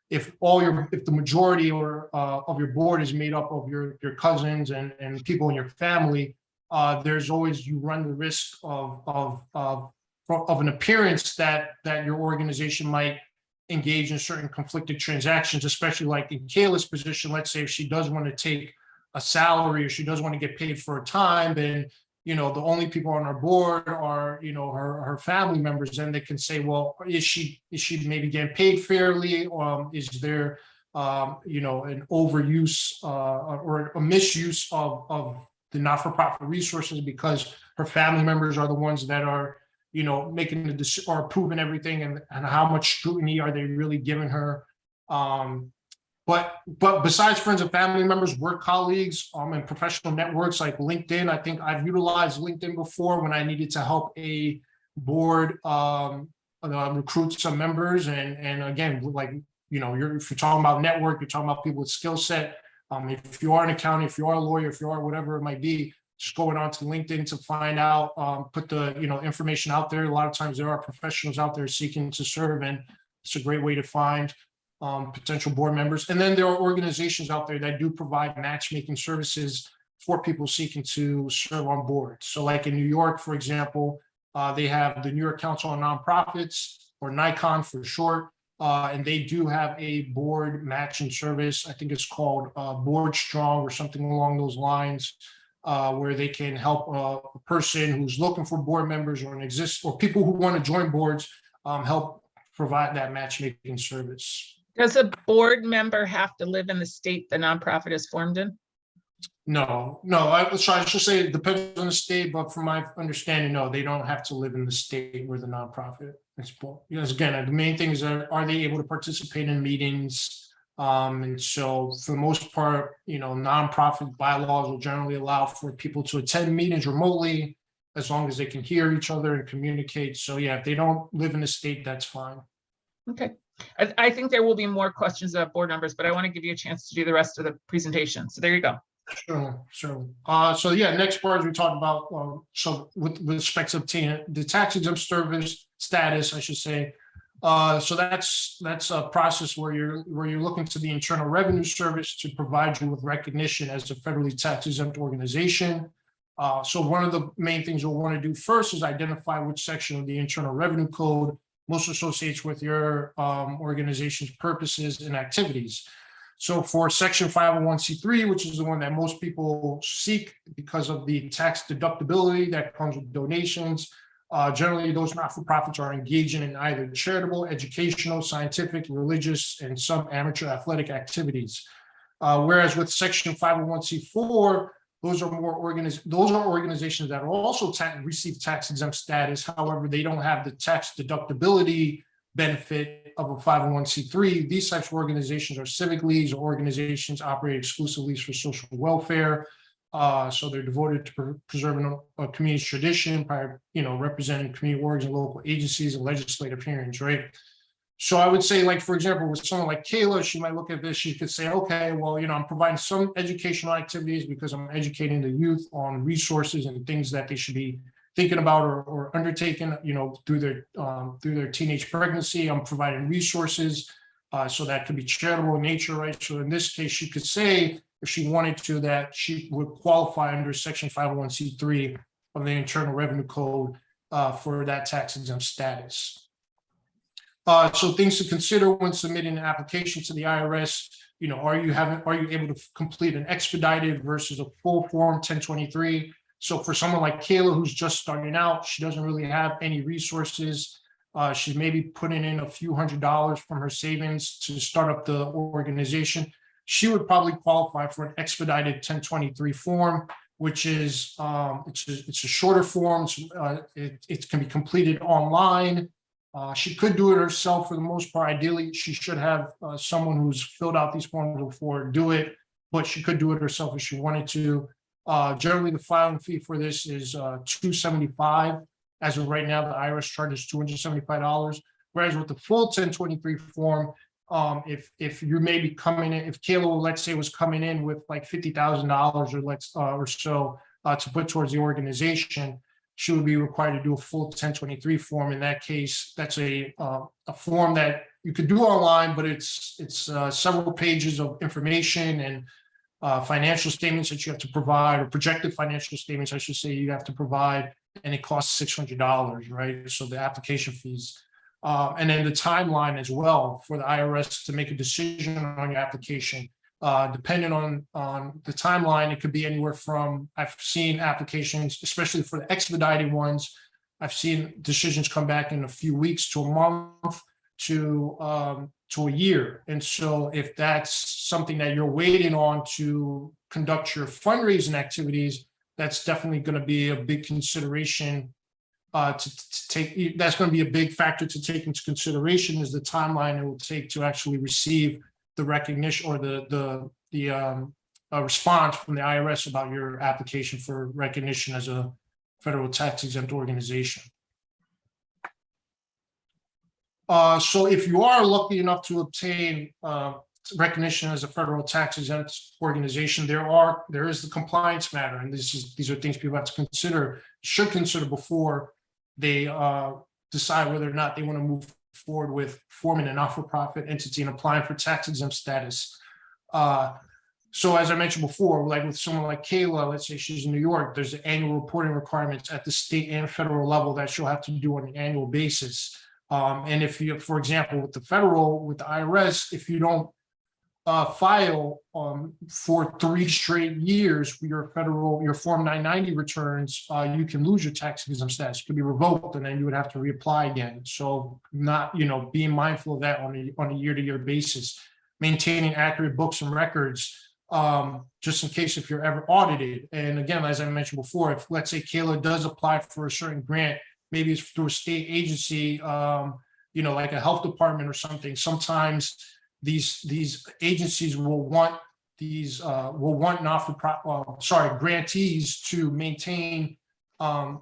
If the majority of your board is made up of your cousins and people in your family, there's always, you run the risk of an appearance that your organization might engage in certain conflicted transactions, especially like in Kayla's position. Let's say if she does want to take a salary or she does want to get paid for a time, then the only people on our board are her family members, and they can say, well, is she maybe getting paid fairly, or is there an overuse or a misuse of the not-for-profit resources because her family members are the ones that are making the decision or approving everything, and how much scrutiny are they really giving her? But besides friends and family members, work colleagues, and professional networks like LinkedIn. I think I've utilized LinkedIn before when I needed to help a board recruit some members. And again, like, if you're talking about network, you're talking about people with skill set. If you are an accountant, if you are a lawyer, if you are whatever it might be, just going on to LinkedIn to find out, put the information out there. A lot of times there are professionals out there seeking to serve, and it's a great way to find potential board members. And then there are organizations out there that do provide matchmaking services for people seeking to serve on board. So like in New York, for example, they have the New York Council on Nonprofits, or NICON for short, and they do have a board matching service. I think it's called Board Strong or something along those lines, where they can help a person who's looking for board members or people who want to join boards, help provide that matchmaking service. Does a board member have to live in the state the nonprofit is formed in? No, so I should say it depends on the state, but from my understanding, no, they don't have to live in the state where the nonprofit is. Because again, the main thing is, are they able to participate in meetings? And so for the most part, nonprofit bylaws will generally allow for people to attend meetings remotely as long as they can hear each other and communicate. So yeah, if they don't live in the state, that's fine. Okay. I think there will be more questions about board members, but I want to give you a chance to do the rest of the presentation. So there you go. Sure. So yeah, next part is we talked about, so with respect to obtaining the tax exempt service status, I should say. So that's a process where you're looking to the Internal Revenue Service to provide you with recognition as a federally tax exempt organization. So one of the main things you'll want to do first is identify which section of the Internal Revenue Code most associates with your organization's purposes and activities. So for section 501c3, which is the one that most people seek because of the tax deductibility that comes with donations, generally those not-for-profits are engaging in either charitable, educational, scientific, religious, and some amateur athletic activities. Whereas with section 501c4, those are organizations that also receive tax exempt status. However, they don't have the tax deductibility benefit of a 501c3. These types of organizations are civic leagues or organizations operate exclusively for social welfare. So they're devoted to preserving a community's tradition by, representing community orgs and local agencies and legislative hearings, right? So I would say, like, for example, with someone like Kayla, she might look at this, she could say, okay, well, I'm providing some educational activities because I'm educating the youth on resources and things that they should be thinking about or undertaking, through their teenage pregnancy. I'm providing resources, so that could be charitable in nature, right? So in this case, she could say, if she wanted to, that she would qualify under section 501c3 of the Internal Revenue Code for that tax exempt status. So things to consider when submitting an application to the IRS, are you able to complete an expedited versus a full form 1023? So for someone like Kayla, who's just starting out, she doesn't really have any resources. She's maybe putting in a few $100s from her savings to start up the organization. She would probably qualify for an expedited 1023 form, which is it's a shorter form. It can be completed online. She could do it herself for the most part. Ideally, she should have someone who's filled out these forms before do it, but she could do it herself if she wanted to. Generally, the filing fee for this is $275. As of right now, the IRS charges $275. Whereas with the full 1023 form, if you may be coming in, if Kayla, let's say, was coming in with like $50,000 or so to put towards the organization, she would be required to do a full 1023 form. In that case, that's a form that you could do online, but it's several pages of information and financial statements that you have to provide, or projected financial statements, I should say, you have to provide, and it costs $600, right? So the application fees. And then the timeline as well for the IRS to make a decision on your application. Depending on the timeline, it could be anywhere from, I've seen applications, especially for the expedited ones, I've seen decisions come back in a few weeks to a month to a year. And so if that's something that you're waiting on to conduct your fundraising activities, that's definitely going to be a big consideration to take. That's going to be a big factor to take into consideration, is the timeline it will take to actually receive the recognition or the response from the IRS about your application for recognition as a federal tax exempt organization. So if you are lucky enough to obtain recognition as a federal tax exempt organization, there is the compliance matter, and these are things people have to should consider before they decide whether or not they want to move forward with forming a not-for-profit entity and applying for tax exempt status. So as I mentioned before, like with someone like Kayla, let's say she's in New York, there's an annual reporting requirements at the state and federal level that she'll have to do on an annual basis. And if you, for example, with the IRS, if you don't file for 3 straight years your Form 990 returns, you can lose your tax exempt status. It could be revoked, and then you would have to reapply again. So not, being mindful of that on a year-to-year basis, maintaining accurate books and records just in case if you're ever audited. And again, as I mentioned before, if let's say Kayla does apply for a certain grant, maybe it's through a state agency, like a health department or something. Sometimes these agencies will want grantees to maintain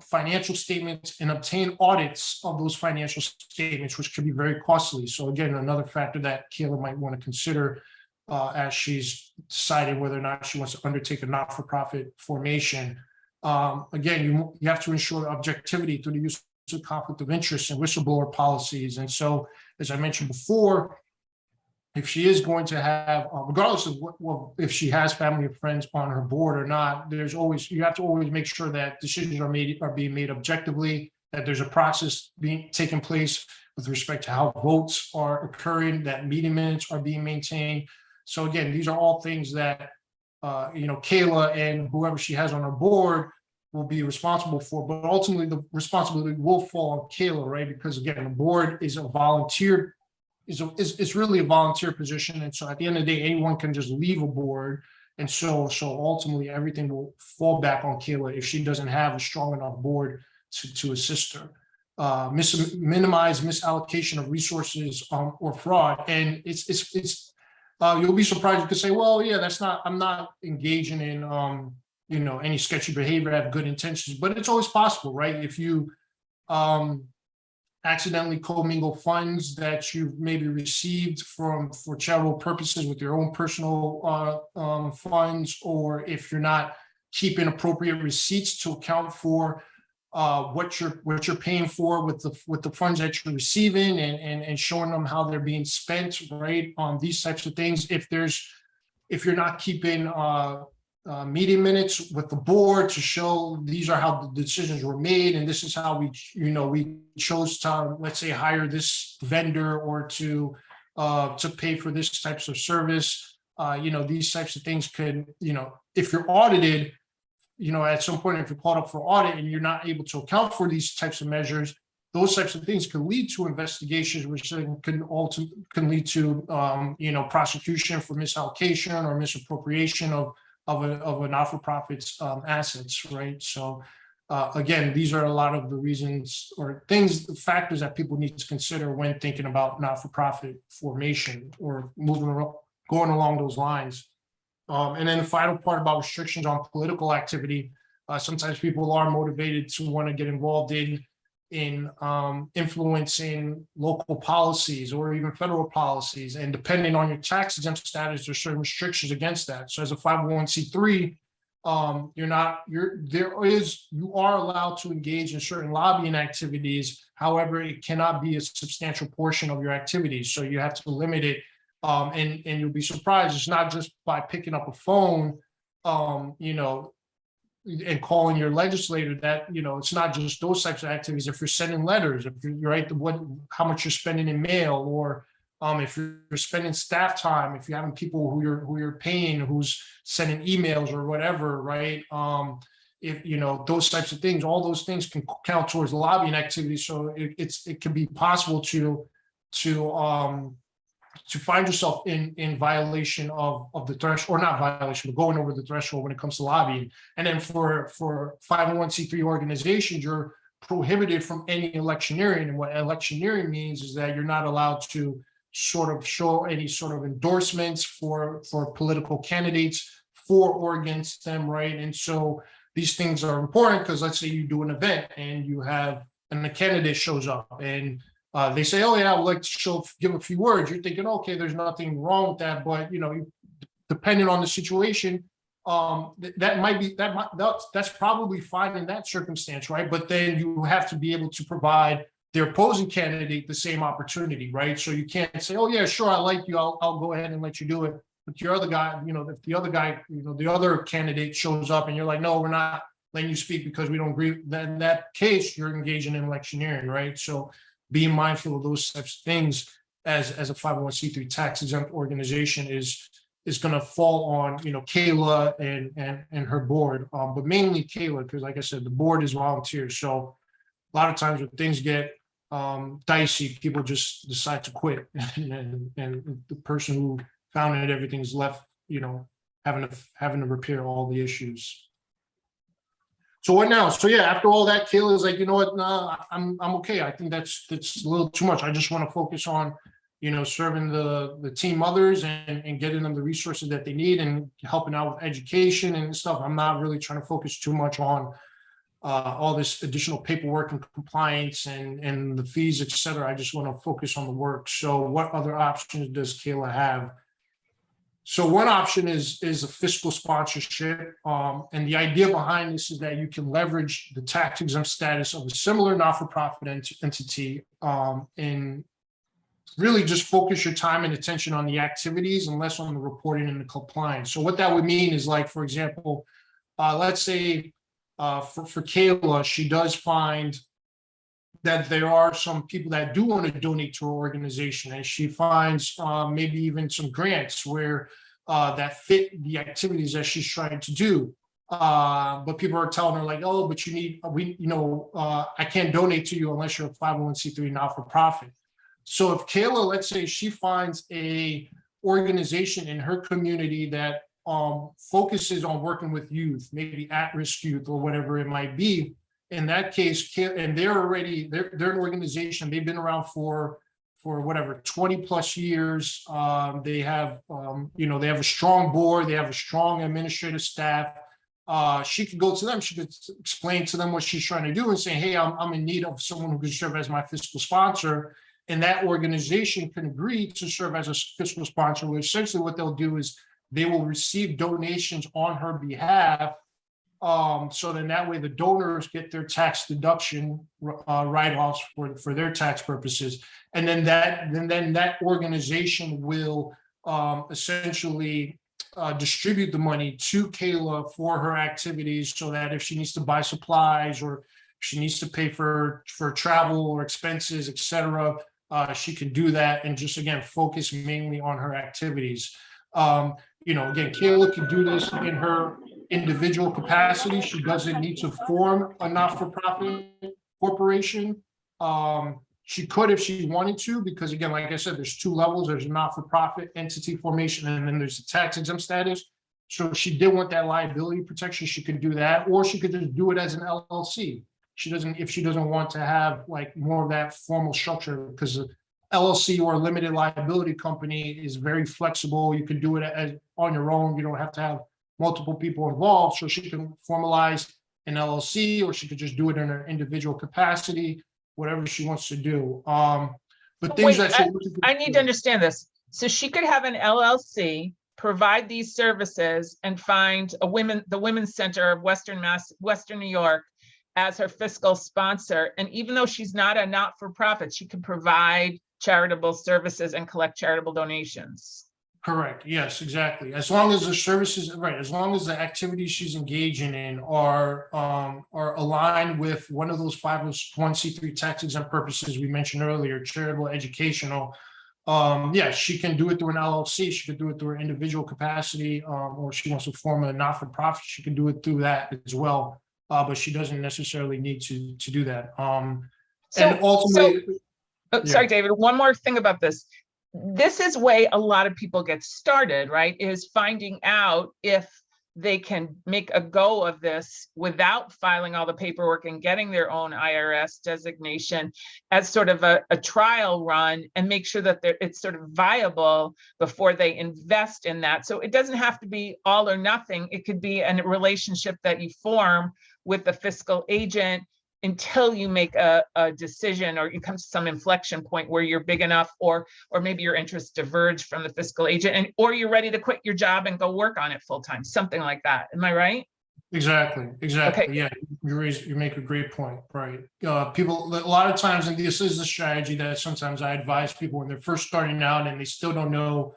financial statements and obtain audits of those financial statements, which could be very costly. So again, another factor that Kayla might want to consider as she's deciding whether or not she wants to undertake a not-for-profit formation. Again, you have to ensure objectivity through the use of conflict of interest and whistleblower policies. And so, as I mentioned before, if she is going to have, regardless of if she has family or friends on her board or not, you have to always make sure that decisions are being made objectively, that there's a process taking place with respect to how votes are occurring, that meeting minutes are being maintained. So again, these are all things that Kayla and whoever she has on her board will be responsible for, but ultimately the responsibility will fall on Kayla, right? Because again, the board is a volunteer. It's really a volunteer position, and so at the end of the day, anyone can just leave a board, and so ultimately everything will fall back on Kayla if she doesn't have a strong enough board to assist her. Minimize misallocation of resources or fraud, and it's you'll be surprised. You could say, well, yeah, I'm not engaging in any sketchy behavior. I have good intentions, but it's always possible, right? If you accidentally commingle funds that you've maybe received for charitable purposes with your own personal funds, or if you're not keeping appropriate receipts to account for what you're paying for with the funds that you're receiving, and showing them how they're being spent, right? On these types of things. If you're not keeping meeting minutes with the board to show these are how the decisions were made, and this is how we chose to, let's say, hire this vendor or to pay for this types of service. These types of things could, if you're audited, at some point, if you're called up for audit and you're not able to account for these types of measures, those types of things can lead to investigations, which then can lead to prosecution for misallocation or misappropriation of a not-for-profit's assets, right? So again, these are a lot of the reasons or factors that people need to consider when thinking about not-for-profit formation or going along those lines. And then the final part about restrictions on political activity. Sometimes people are motivated to want to get involved in influencing local policies or even federal policies. And depending on your tax exempt status, there's certain restrictions against that. So as a 501c3, you are allowed to engage in certain lobbying activities. However, it cannot be a substantial portion of your activities. So you have to limit it. And you'll be surprised. It's not just by picking up a phone, and calling your legislator that, it's not just those types of activities. If you're sending letters, if you're right, how much you're spending in mail, or if you're spending staff time, if you're having people who you're paying, who's sending emails or whatever, right? If those types of things, all those things can count towards lobbying activity. So it can be possible to find yourself in violation of the threshold, or not violation, but going over the threshold when it comes to lobbying. And then for 501c3 organizations, you're prohibited from any electioneering. And what electioneering means is that you're not allowed to sort of show any sort of endorsements for political candidates for or against them, right? And so these things are important because let's say you do an event and the candidate shows up and they say, "Oh yeah, I would like to give a few words." You're thinking, okay, there's nothing wrong with that, but depending on the situation, that's probably fine in that circumstance, right? But then you have to be able to provide the opposing candidate the same opportunity, right? So you can't say, "Oh yeah, sure, I like you, I'll go ahead and let you do it." But your other guy, if the other guy, the other candidate shows up and you're like, "No, we're not letting you speak because we don't agree," then in that case, you're engaging in electioneering, right? So being mindful of those types of things as a 501c3 tax exempt organization is going to fall on Kayla and her board, but mainly Kayla, because like I said, the board is volunteers. So a lot of times when things get dicey, people just decide to quit, and the person who founded everything is left having to repair all the issues. So what now? So yeah, after all that, Kayla is like, you know what? Nah, I'm okay. I think that's a little too much. I just want to focus on, serving the teen mothers and getting them the resources that they need and helping out with education and stuff. I'm not really trying to focus too much on all this additional paperwork and compliance and the fees, et cetera. I just want to focus on the work. So what other options does Kayla have? So one option is a fiscal sponsorship. And the idea behind this is that you can leverage the tax exempt status of a similar not-for-profit entity and really just focus your time and attention on the activities and less on the reporting and the compliance. So what that would mean is, like, for example, let's say for Kayla, she does find that there are some people that do want to donate to her organization, and she finds maybe even some grants where that fit the activities that she's trying to do. But people are telling her like, oh, but I can't donate to you unless you're a 501c3 not-for-profit. So if Kayla, let's say she finds a organization in her community that focuses on working with youth, maybe at-risk youth or whatever it might be, in that case, and they're an organization, they've been around for whatever, 20 plus years. They have, they have a strong board, they have a strong administrative staff. She could go to them, she could explain to them what she's trying to do and say, hey, I'm in need of someone who can serve as my fiscal sponsor. And that organization can agree to serve as a fiscal sponsor, where essentially what they'll do is they will receive donations on her behalf. So then that way the donors get their tax deduction write-offs for their tax purposes. And then that organization will essentially distribute the money to Kayla for her activities, so that if she needs to buy supplies or she needs to pay for travel or expenses, et cetera, she can do that and just, again, focus mainly on her activities. Again, Kayla can do this in her individual capacity. She doesn't need to form a not-for-profit corporation. She could if she wanted to, because again, like I said, there's two levels. There's a not-for-profit entity formation, and then there's a tax exempt status. So if she did want that liability protection, she could do that, or she could just do it as an LLC. If she doesn't want to have like more of that formal structure, because LLC or a limited liability company is very flexible. You can do it on your own. You don't have to have multiple people involved. So she can formalize an LLC, or she could just do it in her individual capacity, whatever she wants to do. But things Wait, that I need to understand this. So she could have an LLC, provide these services, and find the Women's Center of Western New York as her fiscal sponsor. And even though she's not a not-for-profit, she can provide charitable services and collect charitable donations. Correct. Yes, exactly. As long as the services, right, as long as the activities she's engaging in are aligned with one of those 501c3 tax exempt purposes we mentioned earlier, charitable, educational. Yeah, she can do it through an LLC. She could do it through her individual capacity, or she wants to form a not-for-profit. She can do it through that as well. But she doesn't necessarily need to do that. And ultimately, sorry, David, one more thing about this. This is way a lot of people get started, right? Is finding out if they can make a go of this without filing all the paperwork and getting their own IRS designation as sort of a trial run, and make sure that it's sort of viable before they invest in that. So it doesn't have to be all or nothing. It could be a relationship that you form with the fiscal agent until you make a decision, or you come to some inflection point where you're big enough, or maybe your interests diverge from the fiscal agent, or you're ready to quit your job and go work on it full time, something like that. Am I right? Exactly. Okay. Yeah, you make a great point, right? People, a lot of times, and this is the strategy that sometimes I advise people when they're first starting out and they still don't know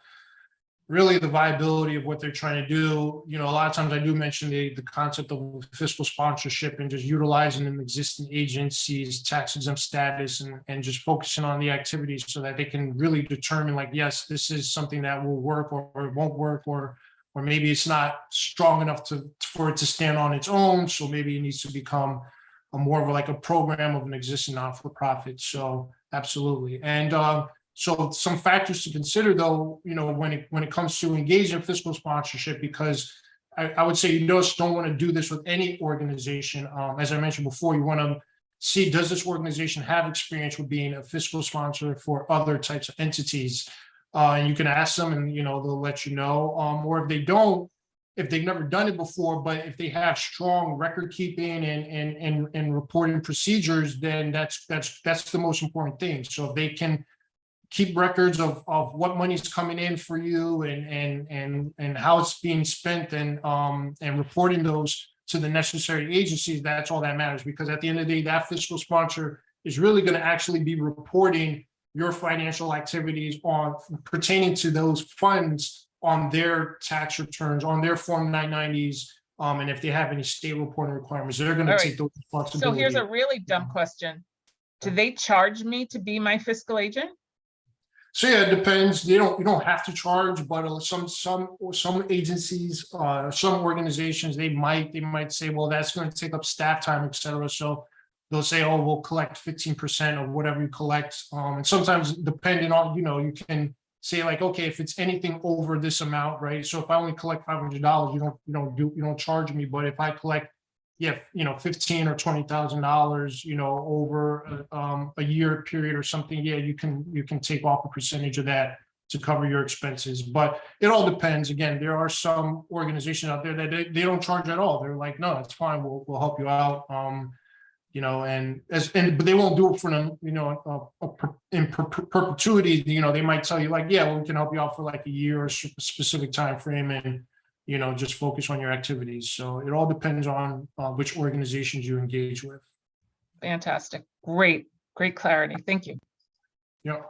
really the viability of what they're trying to do. A lot of times I do mention the concept of fiscal sponsorship and just utilizing an existing agency's tax exempt status and just focusing on the activities so that they can really determine, like, yes, this is something that will work, or it won't work, or maybe it's not strong enough for it to stand on its own. So maybe it needs to become more of like a program of an existing not-for-profit. So absolutely. And So some factors to consider, though, when it comes to engaging in fiscal sponsorship, because I would say you just don't want to do this with any organization. As I mentioned before, you want to see, does this organization have experience with being a fiscal sponsor for other types of entities? And you can ask them, and they'll let you know. Or if they don't, if they've never done it before, but if they have strong record keeping and reporting procedures, then that's the most important thing. So if they can keep records of what money's coming in for you and how it's being spent, and reporting those to the necessary agencies, that's all that matters. Because at the end of the day, that fiscal sponsor is really going to actually be reporting your financial activities pertaining to those funds on their tax returns, on their Form 990s, and if they have any state reporting requirements, they're going to take those responsibilities. So here's a really dumb question. Do they charge me to be my fiscal agent? So yeah, it depends. You don't have to charge, but some agencies, some organizations, they might say, well, that's going to take up staff time, et cetera. So they'll say, oh, we'll collect 15% of whatever you collect. And sometimes, depending on, you can say like, okay, if it's anything over this amount, right? So if I only collect $500, you don't charge me. But if I collect, $15,000 or $20,000, over a year period or something, you can take off a percentage of that to cover your expenses. But it all depends. Again, there are some organizations out there that they don't charge at all. They're like, no, it's fine. We'll help you out. But they won't do it for them, in perpetuity. They might tell you like, yeah, well, we can help you out for like a year or a specific time frame, and just focus on your activities. So it all depends on which organizations you engage with. Fantastic. Great clarity. Thank you. Yeah.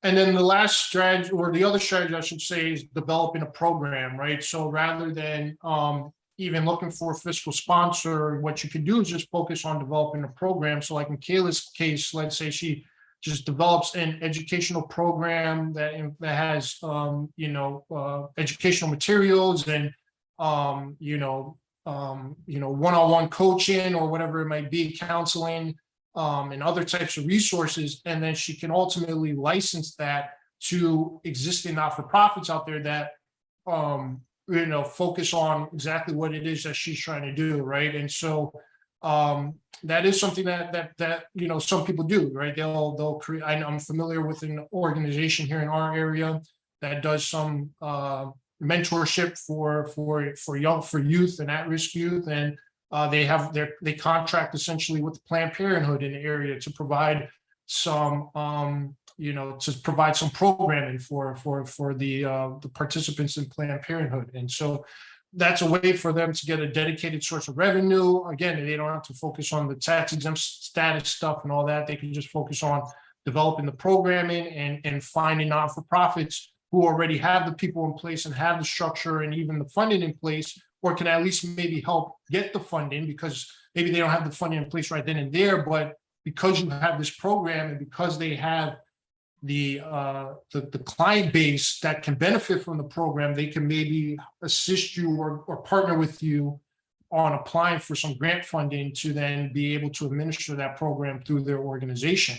And then the last strategy, or the other strategy, I should say, is developing a program, right? So rather than even looking for a fiscal sponsor, what you can do is just focus on developing a program. So like in Kayla's case, let's say she just develops an educational program that has, educational materials and, one-on-one coaching or whatever it might be, counseling, and other types of resources. And then she can ultimately license that to existing not-for-profits out there that, focus on exactly what it is that she's trying to do, right? And so that is something that some people do, right? They'll create. I'm familiar with an organization here in our area that does some mentorship for youth and at-risk youth, and they contract essentially with Planned Parenthood in the area to provide some programming for the participants in Planned Parenthood. And so that's a way for them to get a dedicated source of revenue. Again, they don't have to focus on the tax exempt status stuff and all that. They can just focus on developing the programming and finding not-for-profits who already have the people in place and have the structure and even the funding in place, or can at least maybe help get the funding, because maybe they don't have the funding in place right then and there, but because you have this program and because they have the client base that can benefit from the program, they can maybe assist you or partner with you on applying for some grant funding to then be able to administer that program through their organization.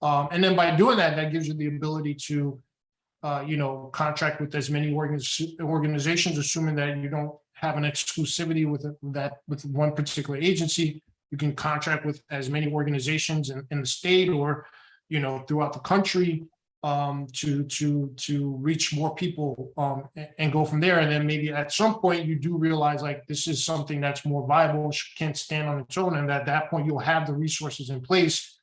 And then by doing that, that gives you the ability to, contract with as many organizations, assuming that you don't have an exclusivity with one particular agency. You can contract with as many organizations in the state or, throughout the country, to reach more people, and go from there. And then maybe at some point you do realize like this is something that's more viable, can't stand on its own, and at that point you'll have the resources in place,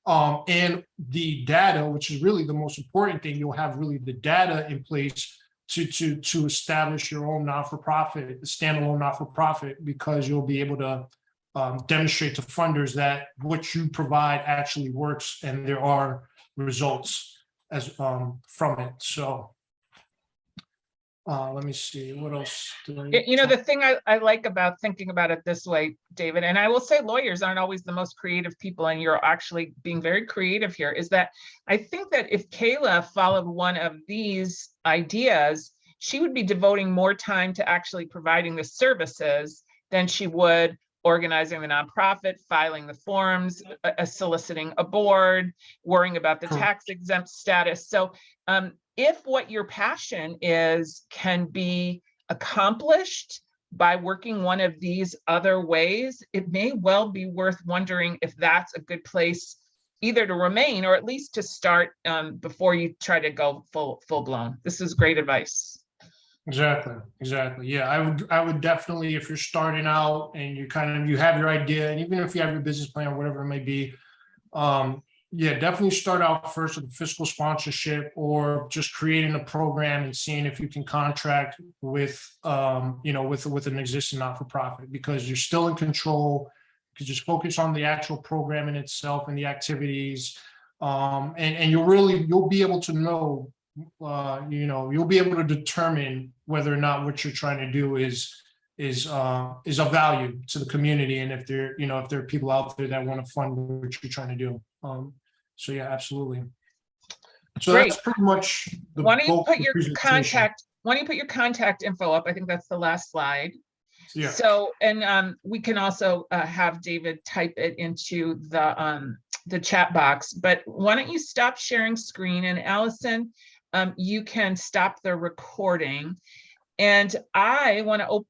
and the data, which is really the most important thing. You'll have really the data in place to establish your own not-for-profit, standalone not-for-profit, because you'll be able to demonstrate to funders that what you provide actually works and there are results as from it. So let me see, what else the thing I like about thinking about it this way, David, and I will say lawyers aren't always the most creative people, and you're actually being very creative here, is that I think that if Kayla followed one of these ideas, she would be devoting more time to actually providing the services than she would organizing the nonprofit, filing the forms, soliciting a board, worrying about the Correct. tax exempt status. So if what your passion is can be accomplished by working one of these other ways, it may well be worth wondering if that's a good place either to remain or at least to start before you try to go full blown. This is great advice. Exactly. Yeah, I would definitely, if you're starting out and you have your idea, and even if you have your business plan or whatever it may be, yeah, definitely start out first with fiscal sponsorship or just creating a program and seeing if you can contract with, with an existing not-for-profit, because you're still in control. You can just focus on the actual program in itself and the activities. And you'll be able to know, you'll be able to determine whether or not what you're trying to do is of value to the community, and if there are people out there that want to fund what you're trying to do. So yeah, absolutely. So Great. that's pretty much the Why don't you bulk put of the your presentation. contact info up? I think that's the last slide. Yeah. So, and we can also have David type it into the chat box, but why don't you stop sharing screen, and Allison, you can stop the recording. And I want to open